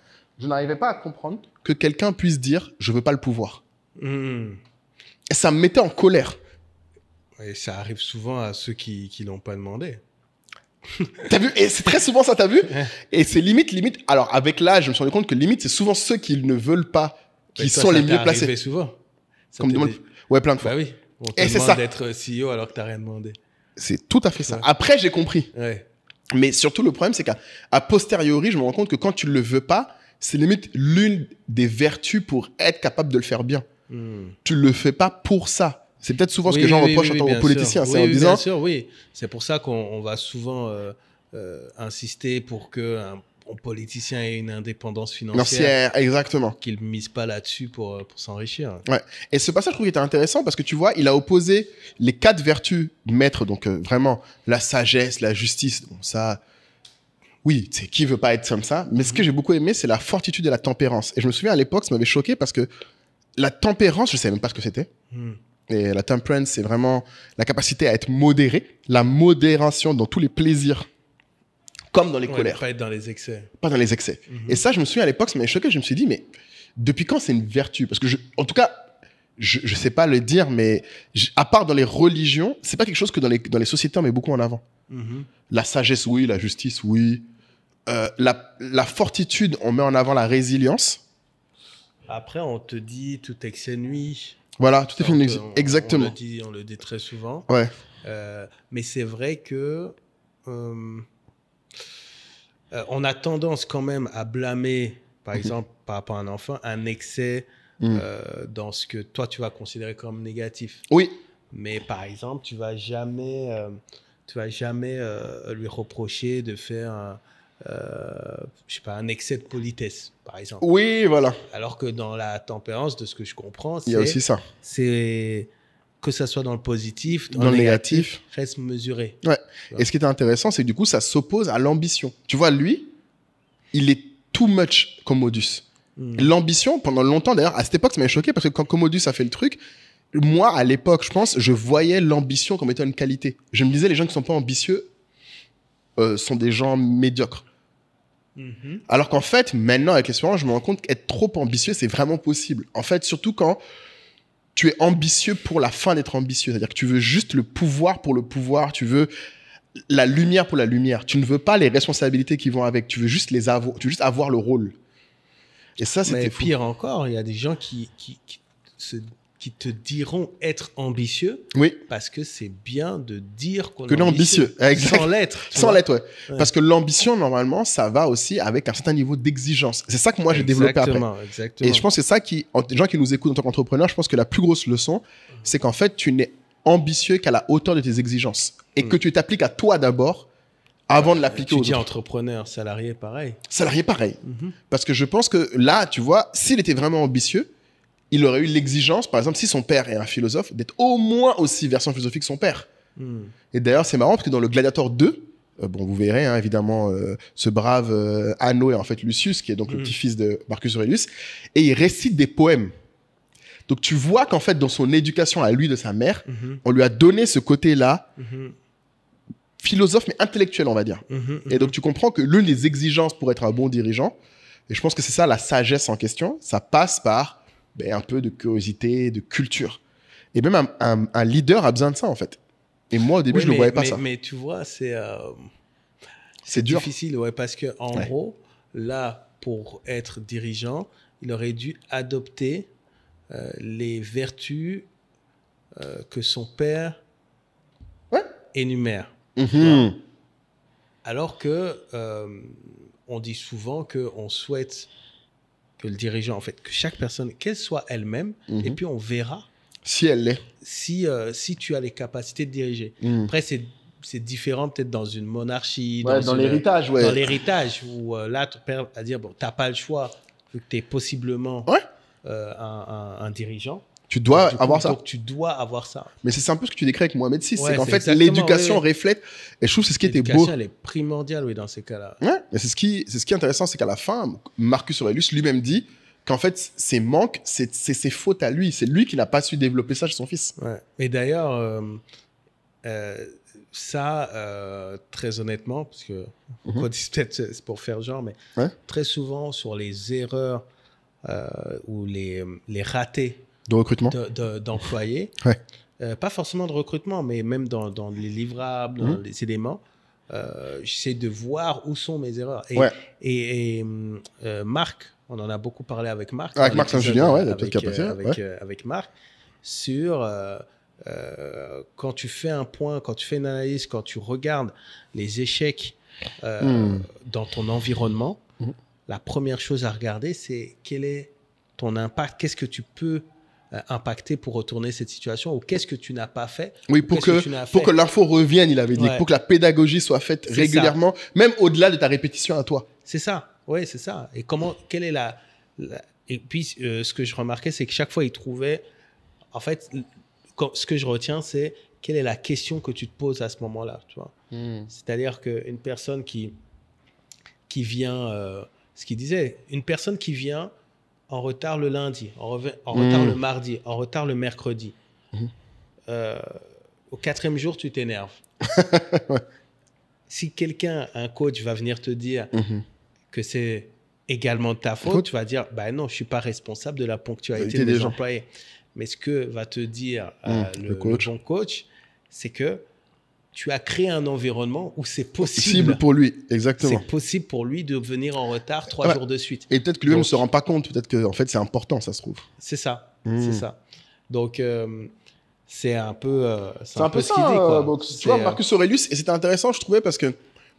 je n'arrivais pas à comprendre que quelqu'un puisse dire « je veux pas le pouvoir ». Et ça me mettait en colère. Et ça arrive souvent à ceux qui l'ont pas demandé. T'as vu? Et c'est très souvent ça, t'as vu? Et c'est limite. Alors, avec l'âge, je me suis rendu compte que limite, c'est souvent ceux qui ne veulent pas, qui sont les mieux placés. Ça t'est souvent? Comme demande... Ouais, plein de fois. Bah oui. On te et c'est demande ça. d'être CEO alors que t'as rien demandé. C'est tout à fait ça. Après, j'ai compris. Ouais. Mais surtout, le problème, c'est qu'à posteriori, je me rends compte que quand tu le veux pas, c'est limite l'une des vertus pour être capable de le faire bien. Tu le fais pas pour ça. C'est peut-être souvent ce que les gens reprochent en tant que politiciens. C'est en disant... Bien sûr, oui. C'est pour ça qu'on va souvent insister pour qu'un politicien ait une indépendance financière. Exactement. Qu'il ne mise pas là-dessus pour s'enrichir. Ouais. Et ce passage, je trouve qu'il était intéressant parce que tu vois, il a opposé les 4 vertus maîtres, donc vraiment la sagesse, la justice, bon, ça... Oui, tu sais, qui veut pas être comme ça? Mais ce que j'ai beaucoup aimé, c'est la fortitude et la tempérance. Et je me souviens, à l'époque, ça m'avait choqué parce que la tempérance, je savais même pas ce que c'était. Et la temperance, c'est vraiment la capacité à être modéré, la modération dans tous les plaisirs, comme dans les colères. Pas être dans les excès. Pas dans les excès. Et ça, je me souviens, à l'époque, ça m'avait choqué. Je me suis dit, mais depuis quand c'est une vertu? Parce que, en tout cas, je sais pas le dire, mais à part dans les religions, c'est pas quelque chose que dans les sociétés, on met beaucoup en avant. La sagesse, oui. La justice, oui. La fortitude, on met en avant la résilience. Après, on te dit tout excès nuit. Voilà, tout est fait nuit. Exactement. On le dit très souvent. Ouais. Mais c'est vrai que on a tendance quand même à blâmer, par exemple, par rapport à un enfant, un excès dans ce que toi, tu vas considérer comme négatif. Oui. Mais par exemple, tu vas jamais lui reprocher de faire je sais pas, un excès de politesse, par exemple. Oui, voilà. Alors que dans la tempérance, de ce que je comprends, il y a aussi ça. C'est que ça soit dans le positif, dans le négatif, reste mesuré. Ouais. Et ce qui était intéressant, c'est que du coup, ça s'oppose à l'ambition. Tu vois, lui, il est too much Commodus. L'ambition, pendant longtemps, d'ailleurs, à cette époque, ça m'avait choqué parce que quand Commodus a fait le truc, moi, à l'époque, je pense, je voyais l'ambition comme étant une qualité. Je me disais, les gens qui sont pas ambitieux sont des gens médiocres. Alors qu'en fait, maintenant, avec l'expérience, je me rends compte qu'être trop ambitieux, c'est vraiment possible. En fait, surtout quand tu es ambitieux pour la fin d'être ambitieux. C'est-à-dire que tu veux juste le pouvoir pour le pouvoir. Tu veux la lumière pour la lumière. Tu ne veux pas les responsabilités qui vont avec. Tu veux juste les avoir. Tu veux juste avoir le rôle. Et ça, c'était fou. Pire encore, il y a des gens qui se qui te diront être ambitieux, Oui. parce que c'est bien de dire qu'on Que est l'ambitieux. Exact. sans l'être. tu Sans vois. l'être, ouais. Ouais. Parce que l'ambition, normalement, ça va aussi avec un certain niveau d'exigence. C'est ça que moi, j'ai développé après. Exactement. Et je pense que c'est ça qui, les gens qui nous écoutent en tant qu'entrepreneur, je pense que la plus grosse leçon, c'est qu'en fait, tu n'es ambitieux qu'à la hauteur de tes exigences. Et que tu t'appliques à toi d'abord avant de l'appliquer aux Tu dis autres. entrepreneur, salarié, pareil. Salarié, pareil. Parce que je pense que là, tu vois, s'il était vraiment ambitieux, il aurait eu l'exigence, par exemple, si son père est un philosophe, d'être au moins aussi version philosophique que son père. Et d'ailleurs, c'est marrant parce que dans le Gladiator 2, bon, vous verrez, hein, évidemment, ce brave Hanno est en fait Lucius, qui est donc le petit-fils de Marcus Aurelius, et il récite des poèmes. Donc, tu vois qu'en fait, dans son éducation à lui, de sa mère, on lui a donné ce côté-là, philosophe, mais intellectuel, on va dire. Et donc, tu comprends que l'une des exigences pour être un bon dirigeant, et je pense que c'est ça la sagesse en question, ça passe par un peu de curiosité, de culture. Et même un leader a besoin de ça, en fait. Et moi, au début, je ne le voyais pas, ça. Mais tu vois, c'est dur. difficile, ouais, parce que en gros, là, pour être dirigeant, il aurait dû adopter les vertus que son père énumère. Alors que on dit souvent qu'on souhaite que le dirigeant, en fait, que chaque personne, qu'elle soit elle-même, et puis on verra si elle l'est. Si tu as les capacités de diriger. Après, c'est différent peut-être dans une monarchie. Dans l'héritage, Dans l'héritage, où là, ton père va dire, bon, tu n'as pas le choix, vu que tu es possiblement un dirigeant. Tu dois avoir ça. Donc, tu dois avoir ça. Mais c'est un peu ce que tu décris avec Mohamed VI. Ouais, c'est qu'en c'est fait, exactement, l'éducation reflète. Et je trouve que c'est ce qui était beau. L'éducation, elle est primordiale, oui, dans ces cas-là. Ouais, mais c'est ce qui est intéressant, c'est qu'à la fin, Marcus Aurelius lui-même dit qu'en fait, ses manques, c'est ses fautes à lui. C'est lui qui n'a pas su développer ça chez son fils. Ouais. Et d'ailleurs, très honnêtement, parce que on dit peut-être c'est pour faire genre, mais très souvent sur les erreurs ou les ratés de recrutement d'employés, pas forcément de recrutement, mais même dans les livrables, dans les éléments, j'essaie de voir où sont mes erreurs. Et Marc, on en a beaucoup parlé avec Marc. Avec Marc Saint-Julien, avec Marc, sur quand tu fais un point, quand tu fais une analyse, quand tu regardes les échecs dans ton environnement, la première chose à regarder, c'est quel est ton impact, qu'est-ce que tu peux impacter pour retourner cette situation, ou qu'est-ce que tu n'as pas fait. Oui, pour que l'info revienne, il avait dit, pour que la pédagogie soit faite régulièrement, même au-delà de ta répétition à toi. C'est ça, oui, c'est ça. Et quelle est Et puis, ce que je remarquais, c'est que chaque fois, il trouvait... En fait, ce que je retiens, c'est quelle est la question que tu te poses à ce moment-là, tu vois. C'est-à-dire qu'une personne qui vient... ce qu'il disait, une personne qui vient en retard le lundi, en retard le mardi, en retard le mercredi. Au 4e jour, tu t'énerves. Si un coach va venir te dire que c'est également de ta faute, tu vas dire, bah non, je ne suis pas responsable de la ponctualité des employés. Mais ce que va te dire le bon coach, c'est que tu as créé un environnement où c'est possible pour lui, exactement. C'est possible pour lui de venir en retard 3 jours de suite. Et peut-être que lui-même ne se rend pas compte. Peut-être que en fait, c'est important, ça se trouve. C'est ça. C'est ça. Donc, c'est un peu c'est un peu ce qu'il dit, quoi. Donc, tu vois, Marcus Aurelius, et c'était intéressant, je trouvais, parce que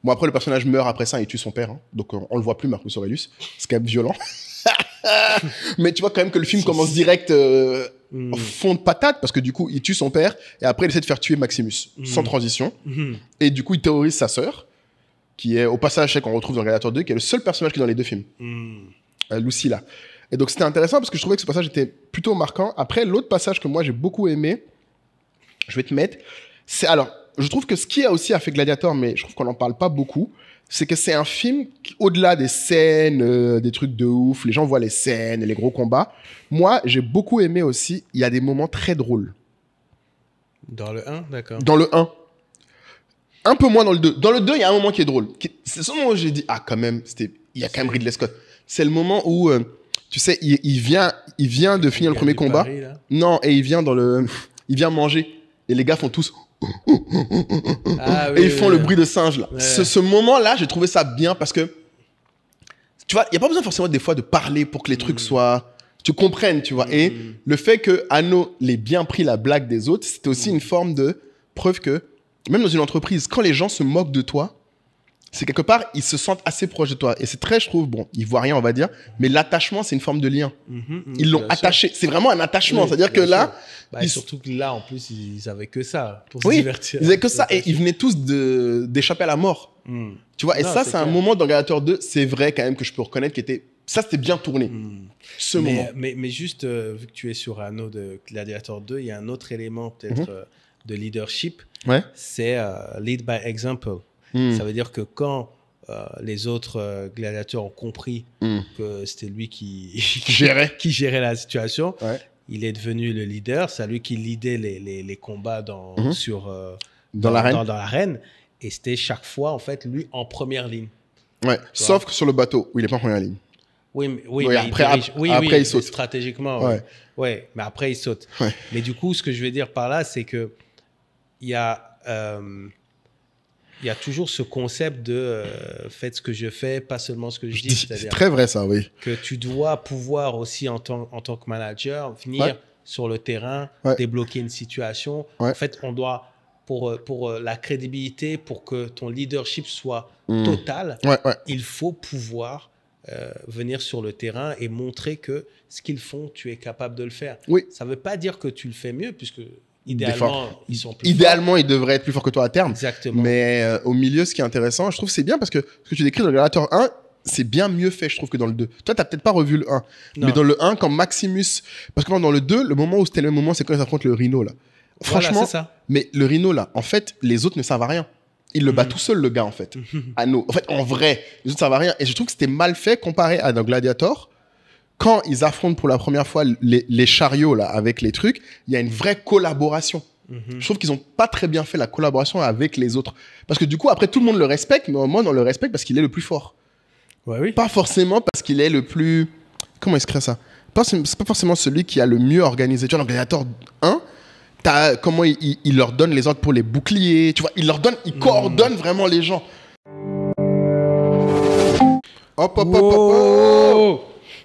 bon, après, le personnage meurt après ça, il tue son père. Hein, donc, on le voit plus, Marcus Aurelius. C'est quand même violent. Mais tu vois quand même que le film commence direct en fond de patate, parce que du coup, il tue son père, et après, il essaie de faire tuer Maximus, sans transition. Et du coup, il terrorise sa sœur, qui est au passage qu'on retrouve dans Gladiator 2, qui est le seul personnage qui est dans les deux films. Lucilla. Et donc, c'était intéressant, parce que je trouvais que ce passage était plutôt marquant. Après, l'autre passage que moi, j'ai beaucoup aimé, je vais te mettre, c'est... Alors, je trouve que ce qui a aussi fait Gladiator, mais je trouve qu'on n'en parle pas beaucoup, c'est que c'est un film qui, au-delà des scènes, des trucs de ouf, les gens voient les scènes et les gros combats. Moi, j'ai beaucoup aimé aussi, il y a des moments très drôles. Dans le 1, d'accord. Dans le 1. Un peu moins dans le 2. Dans le 2, il y a un moment qui est drôle. C'est ce moment où j'ai dit, ah, quand même, il y a quand même Ridley Scott. C'est le moment où, tu sais, il vient de finir le premier combat. Paris, non, et il vient manger. Et les gars font tous... et ils font le bruit de singe là. Ouais. Ce moment-là, j'ai trouvé ça bien parce que tu vois, il y a pas besoin forcément des fois de parler pour que les trucs soient tu comprennes, tu vois. Et le fait que Anno l'ait bien pris la blague des autres, c'était aussi une forme de preuve que, même dans une entreprise, quand les gens se moquent de toi, c'est quelque part, ils se sentent assez proches de toi. Et c'est très, je trouve, bon, ils voient rien, on va dire, mais l'attachement, c'est une forme de lien. Ils l'ont attaché. C'est vraiment un attachement. C'est-à-dire que là... Bah, surtout que là, en plus, ils avaient que ça pour se divertir. Ils avaient que ça. Et ils venaient tous d'échapper à la mort. Tu vois, et non, ça, c'est un moment dans Gladiator 2, c'est vrai quand même que je peux reconnaître qui était... Ça, c'était bien tourné. Ce moment. Mais juste, vu que tu es sur Anno de Gladiator 2, il y a un autre élément peut-être de leadership. Ouais. C'est lead by example. Ça veut dire que quand les autres gladiateurs ont compris que c'était lui qui gérait la situation, il est devenu le leader. C'est lui qui leadait les combats dans l'arène. Et c'était chaque fois, en fait, lui en première ligne. Ouais. Sauf que sur le bateau, où il n'est pas en première ligne. Oui, après, il saute. Stratégiquement, ouais. Mais après, il saute. Ouais. Mais du coup, ce que je veux dire par là, c'est que il y a toujours ce concept de faites ce que je fais, pas seulement ce que je dis. C'est très vrai ça, oui. Que tu dois pouvoir aussi en tant que manager venir sur le terrain, débloquer une situation. En fait, on doit, pour la crédibilité, pour que ton leadership soit total, il faut pouvoir venir sur le terrain et montrer que ce qu'ils font, tu es capable de le faire. Oui. Ça ne veut pas dire que tu le fais mieux, puisque... Idéalement, ils sont plus forts. Ils devraient être plus forts que toi à terme. Exactement. Mais au milieu, ce qui est intéressant, je trouve, c'est bien parce que ce que tu décris dans le Gladiator 1, c'est bien mieux fait, je trouve, que dans le 2. Toi, tu n'as peut-être pas revu le 1. Non. Mais dans le 1, quand Maximus... Parce que dans le 2, le moment où c'était le moment, c'est quand ils affrontent le Rhino, là. Franchement, voilà, c'est ça. Mais le Rhino, là, en fait, les autres ne servent à rien. Il le bat tout seul, le gars, en fait. En fait, en vrai, les autres ne servent à rien. Et je trouve que c'était mal fait comparé à dans Gladiator. Quand ils affrontent pour la première fois les chariots là, avec les trucs, il y a une vraie collaboration. Je trouve qu'ils n'ont pas très bien fait la collaboration avec les autres. Parce que du coup, après, tout le monde le respecte, mais au moins, on le respecte parce qu'il est le plus fort. Oui. Pas forcément parce qu'il est le plus... Comment il se crée ça ? C'est pas forcément celui qui a le mieux organisé. Tu vois, dans Gladiator 1, t'as comment il leur donne les ordres pour les boucliers. Tu vois, il coordonne vraiment les gens. Hop.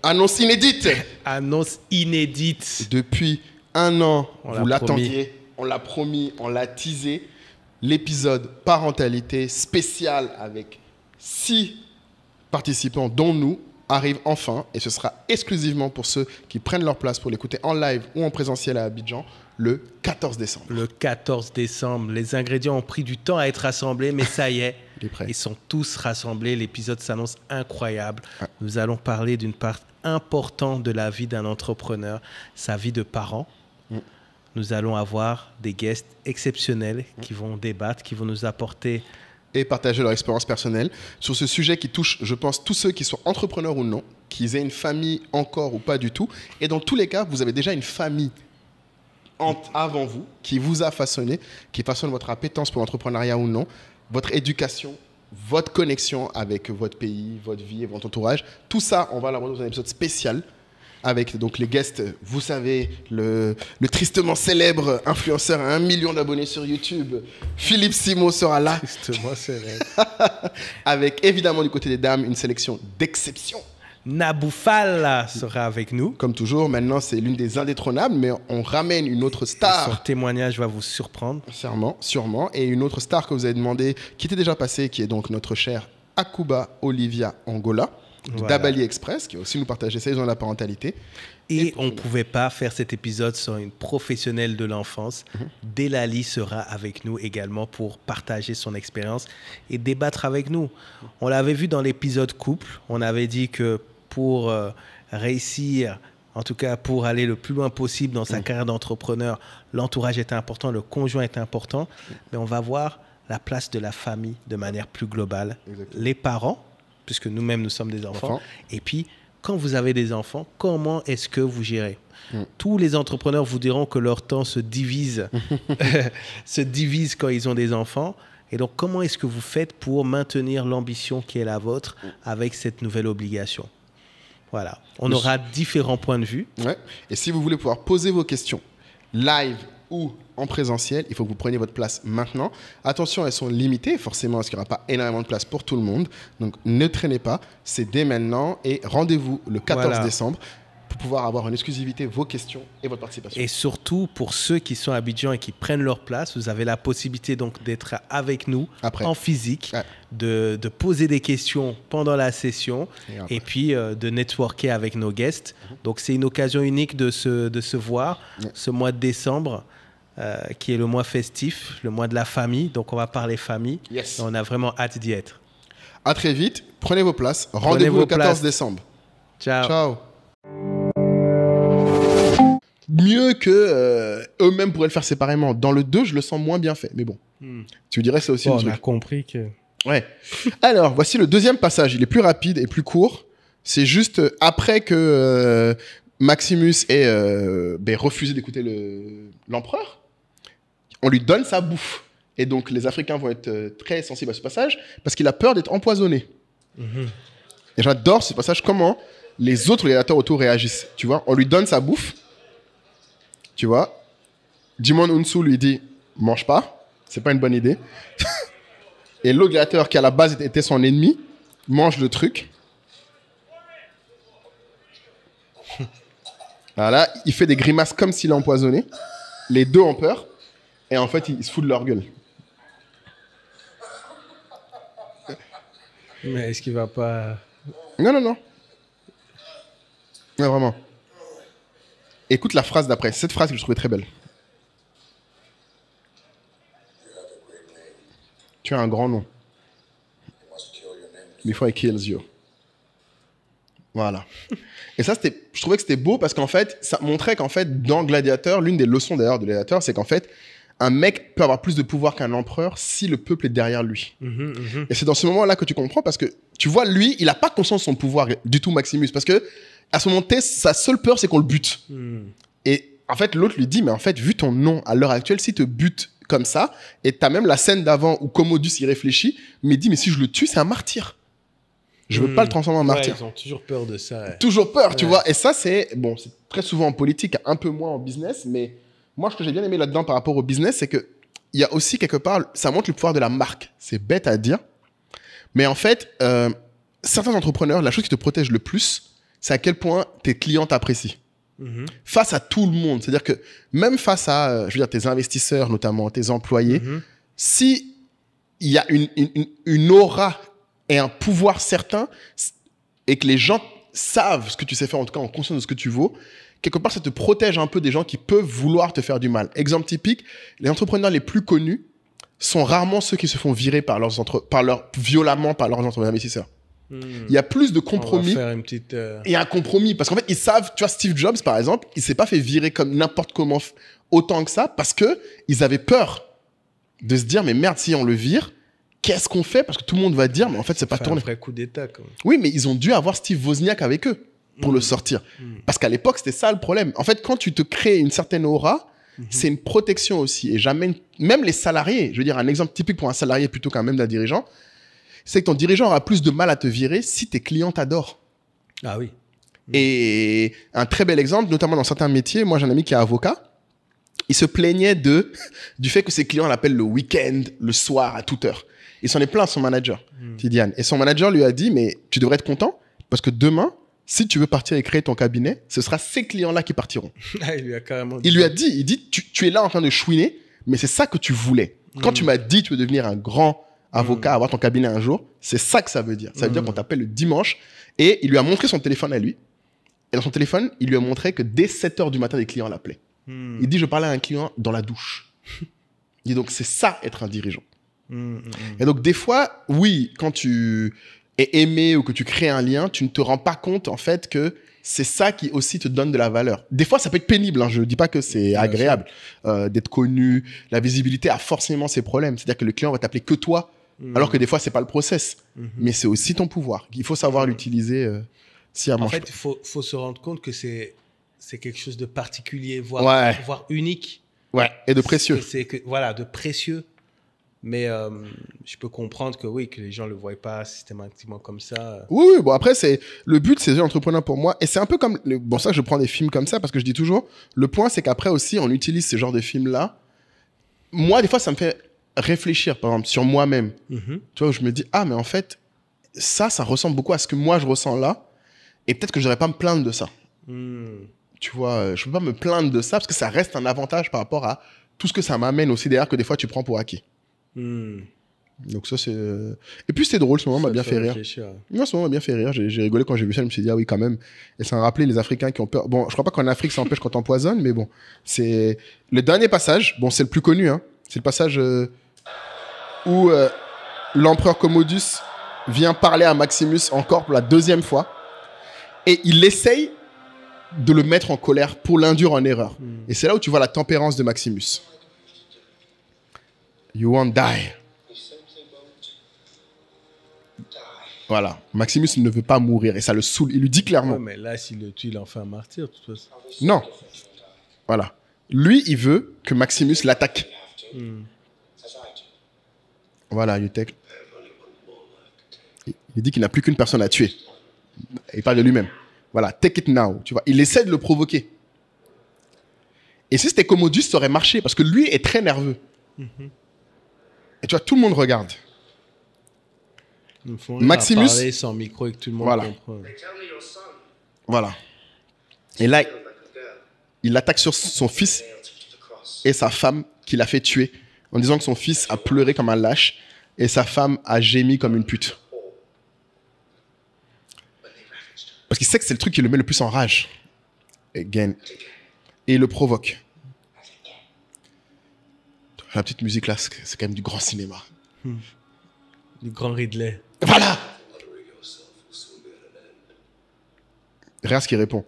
Annonce inédite. Annonce inédite. Depuis 1 an, vous l'attendiez, on l'a promis, on l'a teasé. L'épisode parentalité spécial avec 6 participants, dont nous, arrive enfin. Et ce sera exclusivement pour ceux qui prennent leur place pour l'écouter en live ou en présentiel à Abidjan le 14 décembre. Le 14 décembre. Les ingrédients ont pris du temps à être rassemblés, mais ça y est. Ils sont tous rassemblés. L'épisode s'annonce incroyable. Nous allons parler d'une part importante de la vie d'un entrepreneur, sa vie de parent. Nous allons avoir des guests exceptionnels qui vont débattre, qui vont nous apporter... et partager leur expérience personnelle sur ce sujet qui touche, je pense, tous ceux qui sont entrepreneurs ou non, qu'ils aient une famille encore ou pas du tout. Et dans tous les cas, vous avez déjà une famille avant vous qui vous a façonné, qui façonne votre appétence pour l'entrepreneuriat ou non, votre éducation, votre connexion avec votre pays, votre vie et votre entourage. Tout ça, on va l'aborder dans un épisode spécial avec donc les guests, vous savez, le tristement célèbre influenceur à 1 million d'abonnés sur YouTube, Philippe Simo sera là. Tristement célèbre. Avec évidemment du côté des dames, une sélection d'exception. Naboufal sera avec nous. Comme toujours, maintenant c'est l'une des indétrônables, mais on ramène une autre star. Son témoignage va vous surprendre. Sûrement. Et une autre star que vous avez demandé, qui était déjà passée, qui est donc notre chère Akuba Olivia Angola. Dabali Express, qui va aussi nous partager sa vision de la parentalité. Et on ne pouvait pas faire cet épisode sans une professionnelle de l'enfance. Delali sera avec nous également pour partager son expérience et débattre avec nous. On l'avait vu dans l'épisode couple. On avait dit que pour réussir, en tout cas pour aller le plus loin possible dans sa carrière d'entrepreneur, l'entourage était important, le conjoint était important. Mais on va voir la place de la famille de manière plus globale. Exactement. Les parents, puisque nous-mêmes, nous sommes des enfants. Et puis, quand vous avez des enfants, comment est-ce que vous gérez ? Tous les entrepreneurs vous diront que leur temps se divise quand ils ont des enfants. Et donc, comment est-ce que vous faites pour maintenir l'ambition qui est la vôtre avec cette nouvelle obligation ? Voilà. On aura différents points de vue. Ouais. Et si vous voulez pouvoir poser vos questions live ou en présentiel, il faut que vous preniez votre place maintenant. Attention, elles sont limitées, forcément, parce qu'il n'y aura pas énormément de place pour tout le monde. Donc, ne traînez pas, c'est dès maintenant. Et rendez-vous le 14 décembre pour pouvoir avoir en exclusivité vos questions et votre participation. Et surtout, pour ceux qui sont à Abidjan et qui prennent leur place, vous avez la possibilité donc d'être avec nous Après. en physique, Ouais. de poser des questions pendant la session et puis de networker avec nos guests. Donc, c'est une occasion unique de se voir ce mois de décembre, qui est le mois festif, le mois de la famille. Donc, on va parler famille. Yes. Et on a vraiment hâte d'y être. À très vite. Prenez vos places. Rendez-vous le 14 places. décembre. Ciao. Ciao. Mieux que eux-mêmes pourraient le faire séparément. Dans le 2, je le sens moins bien fait. Mais bon, tu dirais que c'est aussi Bon, le on a truc. compris que... Ouais. Alors, voici le deuxième passage. Il est plus rapide et plus court. C'est juste après que Maximus ait refusé d'écouter l'empereur, on lui donne sa bouffe. Et donc, les Africains vont être très sensibles à ce passage parce qu'il a peur d'être empoisonné. Et j'adore ce passage, comment les autres gladiateurs autour réagissent. Tu vois, on lui donne sa bouffe. Tu vois, Djimon Hounsou lui dit « mange pas, c'est pas une bonne idée ». Et l'autre gladiateur qui à la base était son ennemi mange le truc. Voilà, il fait des grimaces comme s'il est empoisonné. Les deux ont peur. Et en fait, ils se foutent de leur gueule. Mais est-ce qu'il va pas... Non. Non, vraiment. Écoute la phrase d'après. Cette phrase que je trouvais très belle. Tu as un grand nom. Before he kills you. Voilà. Et ça, je trouvais que c'était beau parce qu'en fait, ça montrait qu'en fait, dans Gladiateur, l'une des leçons d'ailleurs de Gladiateur, c'est qu'en fait, un mec peut avoir plus de pouvoir qu'un empereur si le peuple est derrière lui. Et c'est dans ce moment-là que tu comprends parce que, tu vois, lui, il n'a pas conscience de son pouvoir du tout, Maximus. Parce que, à ce moment-là, sa seule peur, c'est qu'on le bute. Et en fait, l'autre lui dit, mais en fait, vu ton nom à l'heure actuelle, si te bute comme ça, et t'as même la scène d'avant où Commodus y réfléchit, mais il dit, mais si je le tue, c'est un martyr. Je veux pas le transformer en martyr. Ouais, ils ont toujours peur de ça. Ouais. Toujours peur, tu vois. Et ça, c'est très souvent en politique, un peu moins en business, mais moi, ce que j'ai bien aimé là-dedans par rapport au business, c'est que il y a aussi quelque part, ça montre le pouvoir de la marque. C'est bête à dire, mais en fait, certains entrepreneurs, la chose qui te protège le plus, c'est à quel point tes clients t'apprécient. Face à tout le monde, c'est-à-dire que même face à, je veux dire, tes investisseurs, notamment tes employés, si il y a une aura et un pouvoir certain et que les gens savent ce que tu sais faire, en tout cas en conscience de ce que tu vaux, quelque part, ça te protège un peu des gens qui peuvent vouloir te faire du mal. Exemple typique, les entrepreneurs les plus connus sont rarement ceux qui se font virer violemment par leurs investisseurs. Il y a plus de compromis. On va faire une petite... Il y a un compromis. Parce qu'en fait, ils savent, tu vois, Steve Jobs, par exemple, il s'est pas fait virer comme n'importe comment autant que ça parce que ils avaient peur de se dire, mais merde, si on le vire, qu'est-ce qu'on fait? Parce que tout le monde va dire, mais en fait, c'est pas tourné. Un vrai coup d'état, quand même. Oui, mais ils ont dû avoir Steve Wozniak avec eux pour le sortir. Parce qu'à l'époque, c'était ça le problème. En fait, quand tu te crées une certaine aura, c'est une protection aussi. Et jamais, même les salariés, je veux dire, un exemple typique pour un salarié plutôt qu'un même d'un dirigeant, c'est que ton dirigeant aura plus de mal à te virer si tes clients t'adorent. Ah oui. Et un très bel exemple, notamment dans certains métiers, moi j'ai un ami qui est avocat, il se plaignait du fait que ses clients l'appellent le week-end, le soir, à toute heure. Il s'en est plaint à son manager, Tidiane. Et son manager lui a dit, mais tu devrais être content, parce que demain, si tu veux partir et créer ton cabinet, ce sera ces clients-là qui partiront. Il lui a carrément Il lui a dit, tu es là en train de chouiner, mais c'est ça que tu voulais. Quand tu m'as dit tu veux devenir un grand avocat, avoir ton cabinet un jour, c'est ça que ça veut dire. Ça veut dire qu'on t'appelle le dimanche. Et il lui a montré son téléphone à lui. Et dans son téléphone, il lui a montré que dès 7h du matin, des clients l'appelaient. Il dit, je parlais à un client dans la douche. Il dit donc, c'est ça être un dirigeant. Et donc, des fois, oui, quand tu es aimé ou que tu crées un lien, tu ne te rends pas compte, en fait, que c'est ça qui aussi te donne de la valeur. Des fois, ça peut être pénible. Hein, je ne dis pas que c'est agréable d'être connu. La visibilité a forcément ses problèmes. C'est-à-dire que le client va t'appeler que toi, alors que des fois, c'est pas le process. Mais c'est aussi ton pouvoir. Il faut savoir l'utiliser sciemment. En fait, il faut se rendre compte que c'est quelque chose de particulier, voire unique. Ouais, et de précieux. Voilà, de précieux. Mais je peux comprendre que oui, que les gens ne le voient pas systématiquement comme ça. Oui, bon après, le but, c'est entrepreneur pour moi. Et c'est un peu comme... Bon, ça, je prends des films comme ça parce que je dis toujours, le point, c'est qu'après aussi, on utilise ce genre de films-là. Moi, des fois, ça me fait réfléchir, par exemple, sur moi-même. Tu vois, où je me dis, ah, mais en fait, ça ressemble beaucoup à ce que moi, je ressens là. Et peut-être que je ne devrais pas me plaindre de ça. tu vois, je peux pas me plaindre de ça parce que ça reste un avantage par rapport à tout ce que ça m'amène aussi derrière que des fois tu prends pour acquis. Donc ça, c'est... Et puis c'était drôle, ce moment m'a bien fait rire. Moi, ce moment m'a bien fait rire. J'ai rigolé quand j'ai vu ça, je me suis dit, ah oui, quand même. Et ça m'a rappelé les Africains qui ont peur. Bon, je crois pas qu'en Afrique, ça empêche quand t'empoisonnes, mais bon. C'est le dernier passage. Bon, c'est le plus connu, hein. C'est le passage où l'empereur Commodus vient parler à Maximus encore pour la 2e fois. Et il essaye de le mettre en colère pour l'induire en erreur. Et c'est là où tu vois la tempérance de Maximus. You won't die. Voilà. Maximus ne veut pas mourir et ça le saoule. Il lui dit clairement. Ouais, mais là, s'il le tue, il en fait un martyr, de toute façon. Non. Voilà. Lui, il veut que Maximus l'attaque. Voilà, you take. Il dit qu'il n'a plus qu'une personne à tuer. Il parle de lui-même. Voilà, take it now. Tu vois, il essaie de le provoquer. Et si c'était Commodus, ça aurait marché parce que lui est très nerveux. Et tu vois, tout le monde regarde. Maximus parler sans micro et que tout le monde comprend. Voilà. Et là, il attaque sur son fils et sa femme qu'il a fait tuer en disant que son fils a pleuré comme un lâche et sa femme a gémi comme une pute. Parce qu'il sait que c'est le truc qui le met le plus en rage. Again. Et il le provoque. La petite musique là, c'est quand même du grand cinéma. Du grand Ridley. Voilà. Regarde ce qu'il répond.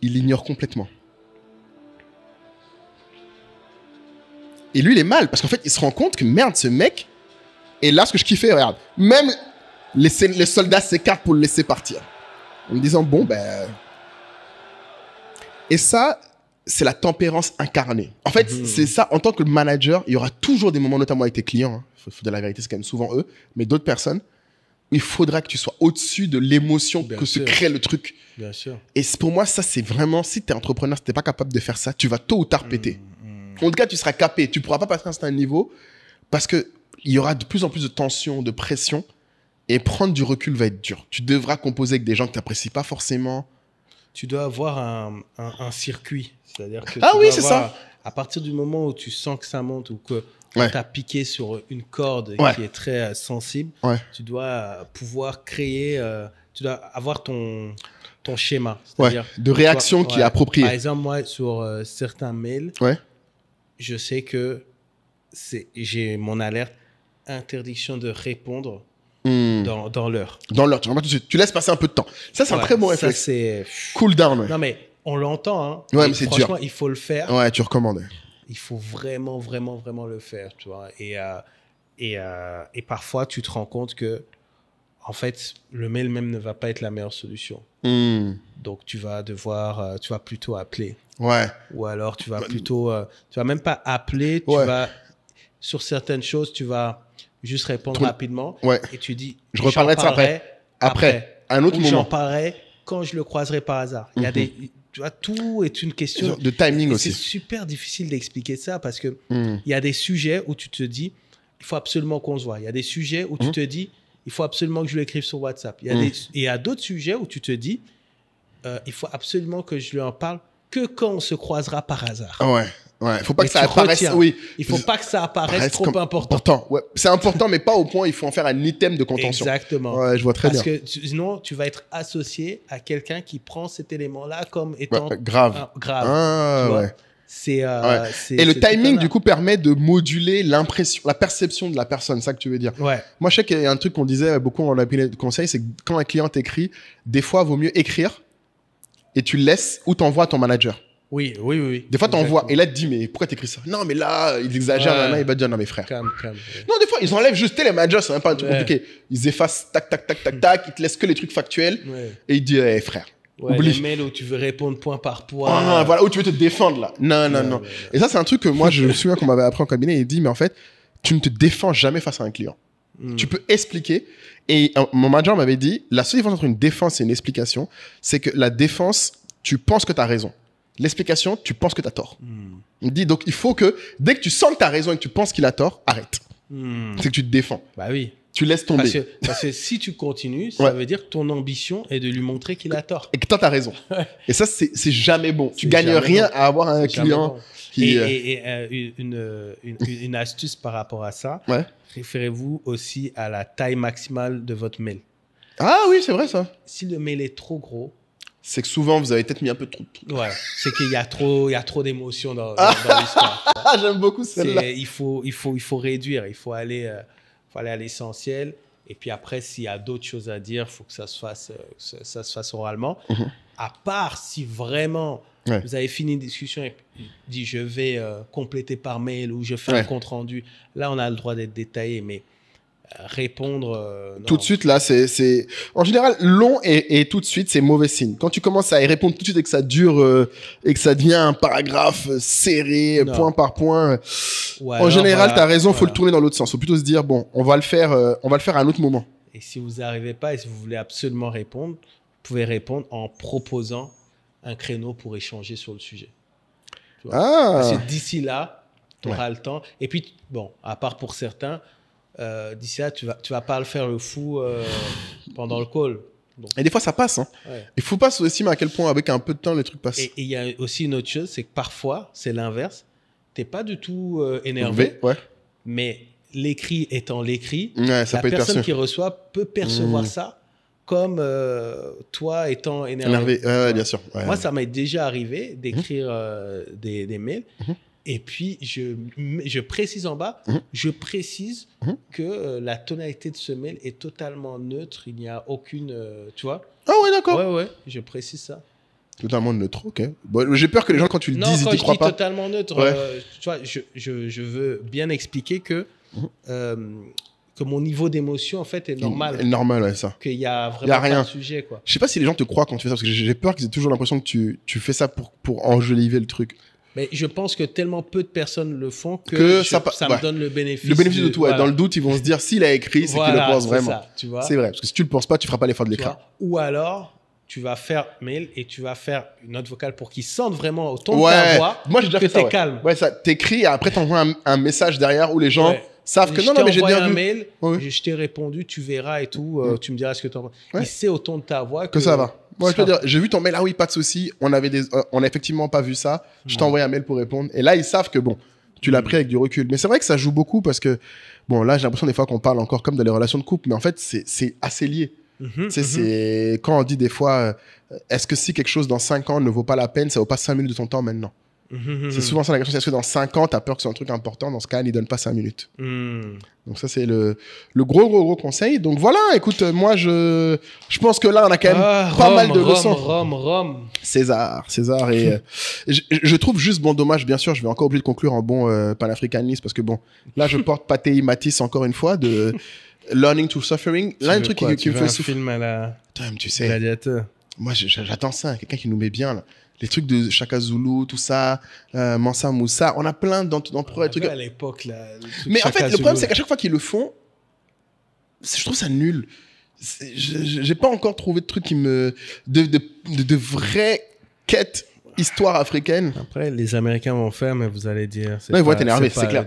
Il l'ignore complètement. Et lui, il est mal, parce qu'en fait, il se rend compte que merde, ce mec... Et là, ce que je kiffais, regarde, même les soldats s'écartent pour le laisser partir. En me disant, bon, ben... Et ça... c'est la tempérance incarnée. En fait, c'est ça. En tant que manager, il y aura toujours des moments, notamment avec tes clients, hein, faut dire la vérité, c'est quand même souvent eux, mais d'autres personnes, où il faudra que tu sois au-dessus de l'émotion que se crée le truc. Bien sûr. Et pour moi, ça, c'est vraiment, si tu es entrepreneur, si tu n'es pas capable de faire ça, tu vas tôt ou tard péter. En tout cas, tu seras capé. Tu ne pourras pas passer à un certain niveau parce qu'il y aura de plus en plus de tension, de pression, et prendre du recul va être dur. Tu devras composer avec des gens que tu n'apprécies pas forcément. Tu dois avoir un circuit. C'est-à-dire que c'est ça. À partir du moment où tu sens que ça monte ou que tu as piqué sur une corde qui est très sensible, tu dois pouvoir créer, tu dois avoir ton schéma. C'est-à-dire de réaction qui est appropriée. Par exemple, moi, sur certains mails, je sais que j'ai mon alerte interdiction de répondre dans l'heure. Dans l'heure, tu laisses passer un peu de temps. Ça, c'est un très bon réflexe. Ça, c'est... Cool down, Non, mais on l'entend, hein. Ouais, mais c'est dur. Franchement, il faut le faire. Ouais, tu recommandes. Il faut vraiment, vraiment, vraiment le faire, tu vois. Et parfois, tu te rends compte que, en fait, le mail même ne va pas être la meilleure solution. Donc, tu vas devoir, tu vas plutôt appeler. Ouais. Ou alors, tu vas plutôt, tu vas même pas appeler, tu vas, sur certaines choses, tu vas juste répondre rapidement. Et tu dis, je reparlerai de ça après. Un autre moment. J'en parlerai quand je le croiserai par hasard. Il y a des... Tu vois, tout est une question de timing aussi. C'est super difficile d'expliquer ça parce que il y a des sujets où tu te dis il faut absolument qu'on se voit. Il y a des sujets où tu te dis il faut absolument que je lui écrive sur WhatsApp. Il y a d'autres sujets où tu te dis il faut absolument que je lui en parle que quand on se croisera par hasard. Il faut pas que ça apparaisse. Oui. Il faut pas que ça apparaisse trop important. Ouais. C'est important, mais pas au point. Il faut en faire un item de contention. Exactement. Ouais, je vois très bien. Parce que sinon, tu vas être associé à quelqu'un qui prend cet élément-là comme étant grave. Ah, tu vois. Et le timing, du coup, permet de moduler l'impression, la perception de la personne. C'est ça que tu veux dire. Ouais. Moi, je sais qu'il y a un truc qu'on disait beaucoup en cabinet de conseil, c'est que quand un client t'écrit, des fois, il vaut mieux écrire et tu le laisses ou t'envoies à ton manager. Oui. Des fois, t'envoies et là, tu te dis, mais pourquoi t'écris ça? Non, mais là, ils exagèrent. Il va te dire, non, mais frère. Calme. Non, des fois, ils enlèvent juste les managers, c'est même pas un truc compliqué. Ils effacent, tac, ils te laissent que les trucs factuels et ils disent, frère. Oublie. Les mails où tu veux répondre point par point. Voilà, où tu veux te défendre, là. Non. Et ça, c'est un truc que moi, je me souviens qu'on m'avait appris en cabinet. Il dit, mais en fait, tu ne te défends jamais face à un client. Tu peux expliquer. Et mon manager m'avait dit, la seule différence entre une défense et une explication, c'est que la défense, tu penses que tu as raison. L'explication, tu penses que tu as tort. Il me dit, donc il faut que, dès que tu sens que tu as raison et que tu penses qu'il a tort, arrête. C'est que tu te défends. Bah oui. Tu laisses tomber. Parce que si tu continues, ça veut dire que ton ambition est de lui montrer qu'il a tort. Et que toi, t'as raison. Et ça, c'est jamais bon. Tu gagnes rien à avoir un client qui... Une astuce par rapport à ça, Ouais. référez-vous aussi à la taille maximale de votre mail. Ah oui, c'est vrai ça. Si le mail est trop gros, C'est que souvent, vous avez peut-être mis un peu trop de trucs. ouais, c'est qu'il y a trop d'émotions dans l'histoire. Ah, j'aime beaucoup celle-là. Il faut réduire, il faut aller à l'essentiel. Et puis après, s'il y a d'autres choses à dire, il faut que ça se fasse oralement. À part si vraiment vous avez fini une discussion et dit je vais compléter par mail ou je fais un compte rendu. Là, on a le droit d'être détaillé, mais répondre... non. Tout de suite, là, c'est... En général, long et tout de suite, c'est mauvais signe. Quand tu commences à y répondre tout de suite et que ça dure et que ça devient un paragraphe serré, point par point, en général, t'as raison, faut le tourner dans l'autre sens. Faut plutôt se dire, bon, on va le faire à un autre moment. Et si vous n'arrivez pas et si vous voulez absolument répondre, vous pouvez répondre en proposant un créneau pour échanger sur le sujet. Tu vois? Parce que d'ici là, tu auras le temps. Et puis, bon, à part pour certains, d'ici là, tu vas pas le faire le fou pendant le call. Donc, et des fois, ça passe. Hein. ouais. Il faut pas sous-estimer à quel point, avec un peu de temps, les trucs passent. Et il y a aussi une autre chose, c'est que parfois, c'est l'inverse. Tu n'es pas du tout énervé, Ouais. mais l'écrit étant l'écrit, Ouais, ça la peut être personne perçu. qui reçoit peut percevoir ça comme toi étant énervé. Ouais, bien sûr. Ouais, Moi, ça m'est déjà arrivé d'écrire des mails. Et puis, je précise en bas, je précise que la tonalité de ce mail est totalement neutre. Il n'y a aucune... tu vois? Ah ouais, d'accord. Ouais, je précise ça. Totalement neutre, ok. Bon, j'ai peur que les gens, quand tu le Non, dises, ils quand t'y je croient dis pas. totalement neutre, Ouais. tu vois, je veux bien expliquer que mon niveau d'émotion, en fait, est normal. Normal, ouais, ça. Qu'il y a vraiment Il y a rien. pas de sujet, quoi. Je sais pas si les gens te croient quand tu fais ça, parce que j'ai peur qu'ils aient toujours l'impression que tu fais ça pour enjoliver le truc. Mais je pense que tellement peu de personnes le font Que ça ouais. me donne le bénéfice. Le bénéfice de tout, ouais. voilà. Dans le doute, ils vont se dire, s'il a écrit, c'est qu'il le pense vraiment. Ça, tu vois. C'est vrai, parce que si tu le penses pas, tu feras pas l'effort de Tu l'écrire. vois. Ou alors, tu vas faire mail et tu vas faire une note vocale pour qu'ils sentent vraiment au ton de Ouais, ta voix moi j'ai déjà que fait ça. t'es Ouais. calme. Ouais, ça, t'écris et après t'envoies un message derrière où les gens Ouais. savent que Je non, t'ai mais j'ai envoyé bien un vu. mail, Ouais. je t'ai répondu, tu verras et tout, tu me diras ce que tu en penses. Ouais. Il sait au ton de ta voix Que ça va. Moi, je peux ça dire, j'ai vu ton mail, ah oui, pas de souci, on a effectivement pas vu ça, je t'ai envoyé un mail pour répondre. Et là, ils savent que bon, tu l'as pris avec du recul. Mais c'est vrai que ça joue beaucoup parce que, bon, là, j'ai l'impression des fois qu'on parle encore comme dans les relations de couple, mais en fait, c'est assez lié. Tu sais, c'est quand on dit des fois, est-ce que si quelque chose dans 5 ans ne vaut pas la peine, ça vaut pas 5 minutes de ton temps maintenant? C'est souvent ça la question, c'est est-ce que dans 5 ans, tu as peur que c'est un truc important? Dans ce cas, n'y donne pas 5 minutes. Donc ça, c'est le gros conseil. Donc voilà, écoute, moi, je pense que là, on a quand même pas mal de leçons. Rome. César. Et je trouve juste, bon, dommage, bien sûr, je vais encore oublier de conclure en bon panafricaniste, parce que bon, là, je porte Patei Matisse encore une fois, de Learning to Suffering. Là, un truc qui me fait un souffrir. film à la Putain, mais tu sais, Gladiateur. moi, j'attends ça, quelqu'un qui nous met bien, là. Les trucs de Shaka Zulu, tout ça, Mansa Moussa, on a plein d'empereurs et trucs. À l'époque, là. Mais en fait, le problème, c'est qu'à chaque fois qu'ils le font, je trouve ça nul. J'ai pas encore trouvé de trucs qui me... de vraies quêtes histoire africaine. Après, les Américains vont faire, mais vous allez dire... Non, ils vont être énervés, c'est clair.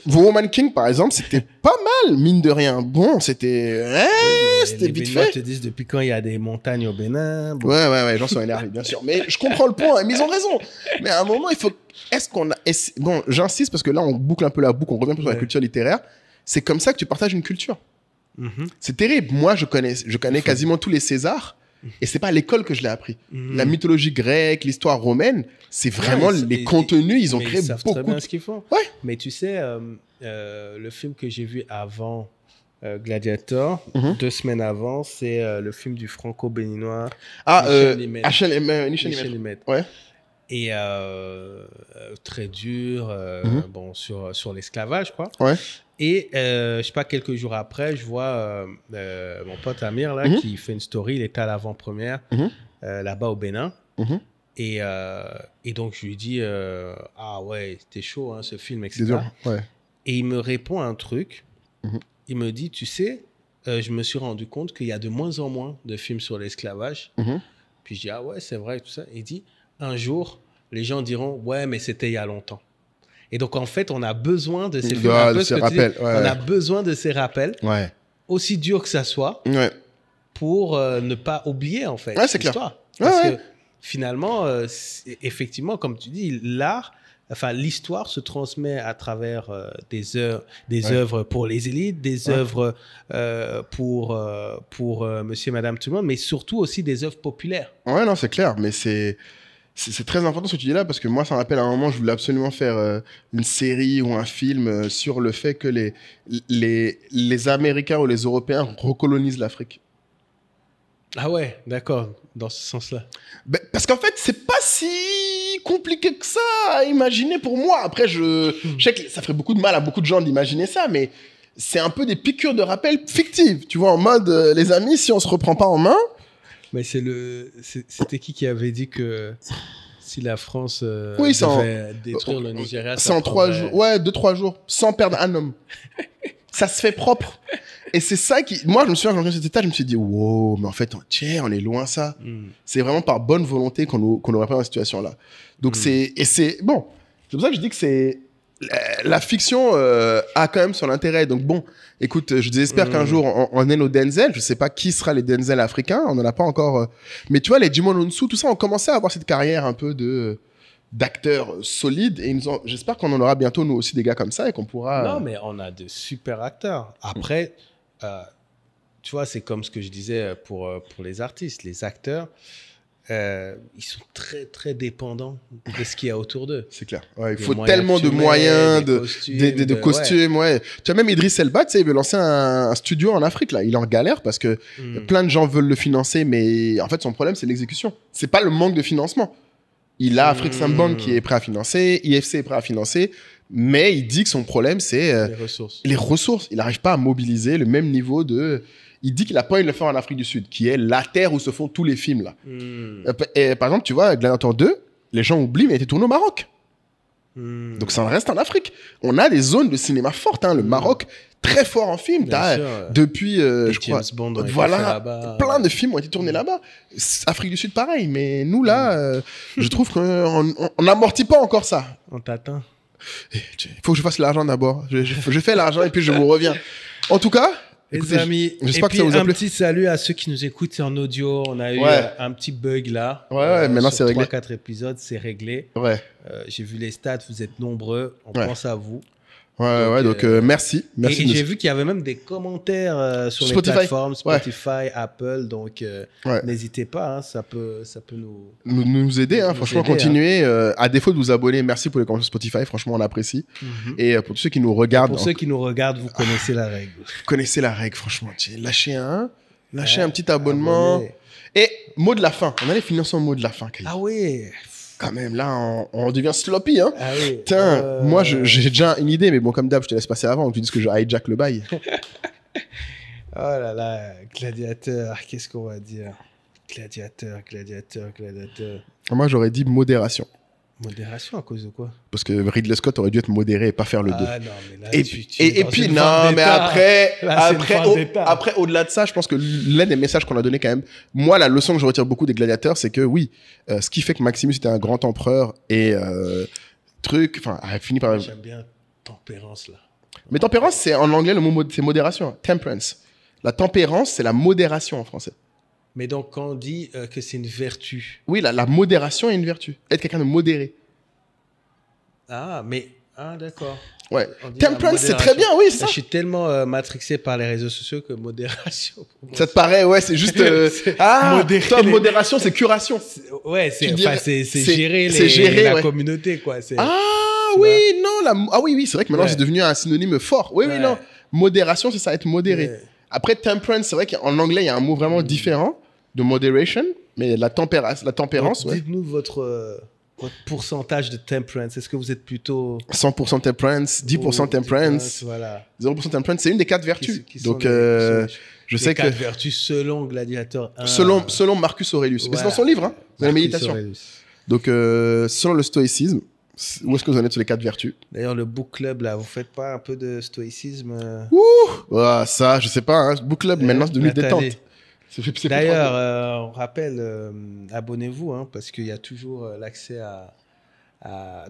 Woman King, par exemple, c'était pas mal, mine de rien. Bon, c'était... c'était les vite Béninois fait. te disent depuis quand il y a des montagnes au Bénin. Bon. Ouais, les gens sont énervés, bien sûr. Mais je comprends le point, mais ils ont raison. Mais à un moment, il faut... Est-ce qu'on a... Bon, j'insiste parce que là, on boucle un peu la boucle, on revient un peu sur la culture littéraire. C'est comme ça que tu partages une culture. C'est terrible. Moi, je connais quasiment tous les Césars. Et c'est pas à l'école que je l'ai appris. La mythologie grecque, l'histoire romaine, c'est vraiment les contenus, ils ont créé ils savent beaucoup. très bien ce qu'ils font. Ouais. Mais tu sais, le film que j'ai vu avant Gladiator, 2 semaines avant, c'est le film du franco-béninois Michel Limette. Ouais. Et très dur, bon, sur l'esclavage, je crois. Ouais. Et je sais pas, quelques jours après, je vois mon pote Amir là, qui fait une story. Il était à l'avant-première là-bas au Bénin. Et donc, je lui dis ah ouais, c'était chaud hein, ce film, etc. C'est dur. Ouais. Et il me répond un truc. Il me dit, tu sais, je me suis rendu compte qu'il y a de moins en moins de films sur l'esclavage. Puis je dis, ah ouais, c'est vrai, tout ça. Il dit, un jour, les gens diront, ouais, mais c'était il y a longtemps. Et donc, en fait, on a besoin de ces films. De ces rappels. On a besoin de ces rappels. Ouais. aussi dur que ça soit, Ouais. pour ne pas oublier, en fait, Ouais, c'est clair. l'histoire. Ouais, Parce ouais. que finalement, effectivement, comme tu dis, l'art, enfin, l'histoire se transmet à travers des œuvres pour les élites, des œuvres pour monsieur et madame tout le monde, mais surtout aussi des œuvres populaires. Ouais, non, c'est clair, mais c'est très important ce que tu dis là, parce que moi, ça me rappelle à un moment, je voulais absolument faire une série ou un film sur le fait que les Américains ou les Européens recolonisent l'Afrique. Ah ouais, d'accord, dans ce sens-là. Ben, parce qu'en fait, c'est pas si compliqué que ça à imaginer pour moi. Après, je sais que ça ferait beaucoup de mal à beaucoup de gens d'imaginer ça, mais c'est un peu des piqûres de rappel fictives. Tu vois, en mode, les amis, si on se reprend pas en main... Mais c'était qui avait dit que si la France Oui, c'est devait détruire le Nigeria, c'est en 3 jours. Ouais, 2-3 jours, sans perdre un homme. Ça se fait propre. Et c'est ça qui... Moi, je me souviens, quand j'ai cet état, je me suis dit, wow, mais en fait, tiens, on est loin ça. C'est vraiment par bonne volonté qu'on nous reprend dans cette situation-là. Donc, bon, c'est pour ça que je dis que c'est... La fiction a quand même son intérêt. Donc, bon, écoute, je désespère qu'un jour, on ait nos Denzel. Je sais pas qui sera les Denzel africains. On n'en a pas encore... Mais tu vois, les Jimon Onsu, tout ça, on commençait à avoir cette carrière un peu d'acteurs solides. Et j'espère qu'on en aura bientôt, nous aussi, des gars comme ça et qu'on pourra... Non, mais on a de super acteurs. Après, tu vois, c'est comme ce que je disais pour les artistes. Les acteurs, ils sont très, très dépendants de ce qu'il y a autour d'eux. C'est clair. Ouais, il Des faut moyens tellement que de tu mets, moyens, des de costumes, costumes, ouais. Tu as même Idriss Elba, tu sais, il veut lancer un studio en Afrique, là. Il est en galère parce que plein de gens veulent le financer, mais en fait, son problème, c'est l'exécution. C'est pas le manque de financement. Il a Afrique Samband qui est prêt à financer, IFC est prêt à financer, mais il dit que son problème, c'est les ressources. Il n'arrive pas à mobiliser le même niveau de... Il dit qu'il n'a pas envie de le faire en Afrique du Sud, qui est la terre où se font tous les films, là. Et par exemple, tu vois, Gladiator 2, les gens oublient, mais il a été tourné au Maroc. Donc ça reste en Afrique. On a des zones de cinéma fortes, hein. Le Maroc, très fort en film. Depuis, je crois, Bond voilà, plein de films ont été tournés là-bas. Afrique du Sud, pareil. Mais nous, là, je trouve qu'on n'amortit pas encore ça. On t'attend. Il faut que je fasse l'argent d'abord. Je fais l'argent et puis je vous reviens. En tout cas... Écoutez, les amis, j'espère que ça vous a plu. Un petit salut à ceux qui nous écoutent en audio. On a eu un petit bug là. Ouais, maintenant c'est réglé. 3-4 épisodes, c'est réglé. Ouais. J'ai vu les stats, vous êtes nombreux. On pense à vous. Donc merci. Et j'ai vu qu'il y avait même des commentaires sur les plateformes Spotify, Apple. Donc n'hésitez pas, hein, ça peut nous aider. Hein, franchement, continuez. À défaut de vous abonner, merci pour les commentaires Spotify. Franchement, on apprécie. Et pour tous ceux qui nous regardent. Pour ceux qui nous regardent, vous connaissez la règle. Vous connaissez la règle, franchement. Lâchez un petit abonnement. Et mot de la fin. On allait finir son mot de la fin. Ah oui. Quand même, là, on devient sloppy, hein. Ah oui. Tiens, moi, j'ai déjà une idée, mais bon, comme d'hab, je te laisse passer avant. Tu dis que je hijack le bail. Oh là là, gladiateur, qu'est-ce qu'on va dire? Gladiateur. Moi, j'aurais dit modération. Modération à cause de quoi? Parce que Ridley Scott aurait dû être modéré et pas faire le 2. Ah non, mais là, et puis, non, mais après, au-delà de ça, je pense que l'un des messages qu'on a donné quand même, moi, la leçon que je retire beaucoup des gladiateurs, c'est que oui, ce qui fait que Maximus était un grand empereur et a fini par... J'aime bien tempérance, là. Mais tempérance, c'est en anglais, le mot, c'est modération. Temperance. La tempérance, c'est la modération en français. Mais donc, quand on dit que c'est une vertu... Oui, la modération est une vertu. Être quelqu'un de modéré. Ah, d'accord. Ouais. Temperance, c'est très bien, oui, c'est ça. Je suis tellement matrixé par les réseaux sociaux que modération... Ça te paraît, ouais, c'est juste... toi, modération, c'est curation. C'est gérer la communauté, quoi. Oui, c'est vrai que maintenant, c'est devenu un synonyme fort. Oui, non. Modération, c'est ça, être modéré. Ouais. Après, temperance, c'est vrai qu'en anglais, il y a un mot vraiment différent de moderation, mais la tempérance, donc, dites-nous votre pourcentage de temperance. Est-ce que vous êtes plutôt... 100% temperance, 10% temperance, voilà. 0% temperance, c'est une des 4 vertus. Donc, je sais que... 4 vertus selon Gladiator 1. Selon Marcus Aurelius. Voilà. Mais c'est dans son livre, hein, dans la méditation. Aurelius. Donc, selon le stoïcisme, où est-ce que vous en êtes sur les 4 vertus? D'ailleurs, le book club, là, vous faites pas un peu de stoïcisme? Ça, je sais pas. Hein. Book club, maintenant, c'est devenu détente. D'ailleurs, on rappelle, abonnez-vous, hein, parce qu'il y a toujours l'accès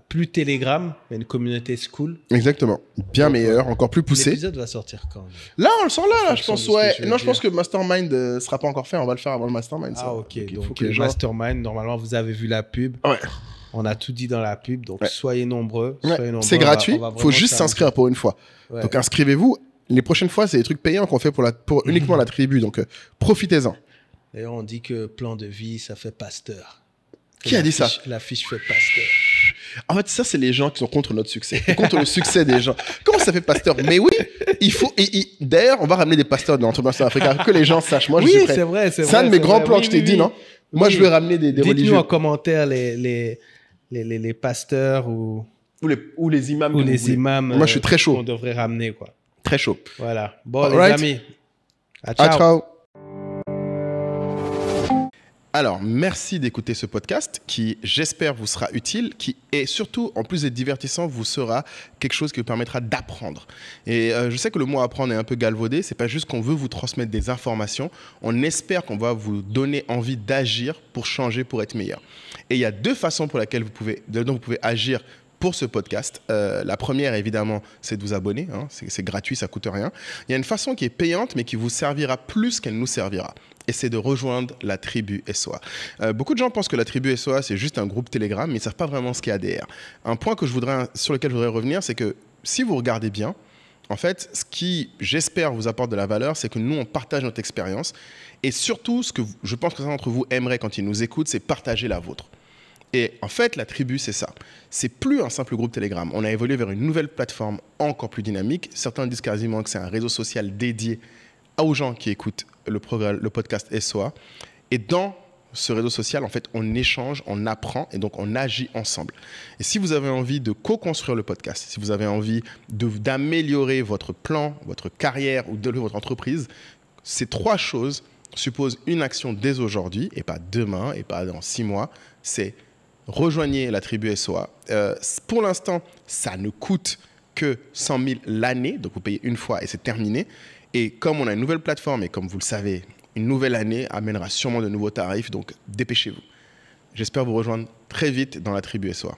plus Telegram, mais une communauté school. Exactement. Bien meilleur, encore plus poussé. L'épisode va sortir quand même? Là, on le sent là, je pense, ouais. Non, je pense dire. que Mastermind ne sera pas encore fait. On va le faire avant le Mastermind. ça. Ah, ok. il faut Donc, que les gens... Mastermind, normalement, vous avez vu la pub. Ouais. On a tout dit dans la pub. Donc, Ouais. soyez nombreux. Ouais. Soyez nombreux. C'est gratuit. On va Faut vraiment juste s'amuser. s'inscrire pour une fois. Ouais. Donc, inscrivez-vous. Les prochaines fois, c'est des trucs payants qu'on fait pour uniquement la tribu. Donc, profitez-en. D'ailleurs, on dit que plan de vie, ça fait pasteur. Qui a dit ça? La fiche fait pasteur. En fait, ça, c'est les gens qui sont contre notre succès, contre le succès des gens. Comment ça fait pasteur? Mais oui, il faut. D'ailleurs, on va ramener des pasteurs dans l'entrepreneuriat africain, que les gens sachent. Moi, je suis prêt. c'est vrai. C'est un de mes grands plans que je t'ai dit, non? Moi, je vais ramener des Dites-nous religieux. en commentaire les pasteurs ou les imams. que vous les voulez. imams. Moi, je suis très chaud. qu'on devrait ramener, quoi. Très chaud. Voilà. Bon, Alright. les amis. À Ah, ciao. ciao. Alors, merci d'écouter ce podcast qui, j'espère, vous sera utile, qui est surtout, en plus d'être divertissant, vous sera quelque chose qui vous permettra d'apprendre. Et je sais que le mot apprendre est un peu galvaudé, c'est pas juste qu'on veut vous transmettre des informations, on espère qu'on va vous donner envie d'agir pour changer, pour être meilleur. Et il y a deux façons pour lesquelles dont vous pouvez agir pour ce podcast. La première, évidemment, c'est de vous abonner. Hein. C'est gratuit, ça ne coûte rien. Il y a une façon qui est payante, mais qui vous servira plus qu'elle nous servira. Et c'est de rejoindre la tribu SOA. Beaucoup de gens pensent que la tribu SOA, c'est juste un groupe Telegram, mais ils ne savent pas vraiment ce qu'il y a derrière. Un point sur lequel je voudrais revenir, c'est que si vous regardez bien, en fait, ce qui, j'espère, vous apporte de la valeur, c'est que nous, on partage notre expérience. Et surtout, ce que je pense que certains d'entre vous aimeraient quand ils nous écoutent, c'est partager la vôtre. Et en fait, la tribu, c'est ça. C'est plus un simple groupe Telegram. On a évolué vers une nouvelle plateforme encore plus dynamique. Certains disent quasiment que c'est un réseau social dédié aux gens qui écoutent le podcast SOA. Et dans ce réseau social, en fait, on échange, on apprend et donc on agit ensemble. Et si vous avez envie de co-construire le podcast, si vous avez envie d'améliorer votre plan, votre carrière ou de votre entreprise, ces trois choses supposent une action dès aujourd'hui et pas demain et pas dans 6 mois. C'est rejoignez la tribu SOA. Pour l'instant, ça ne coûte que 100 000 l'année, donc vous payez une fois et c'est terminé. Et comme on a une nouvelle plateforme et comme vous le savez, une nouvelle année amènera sûrement de nouveaux tarifs, donc dépêchez-vous. J'espère vous rejoindre très vite dans la tribu SOA.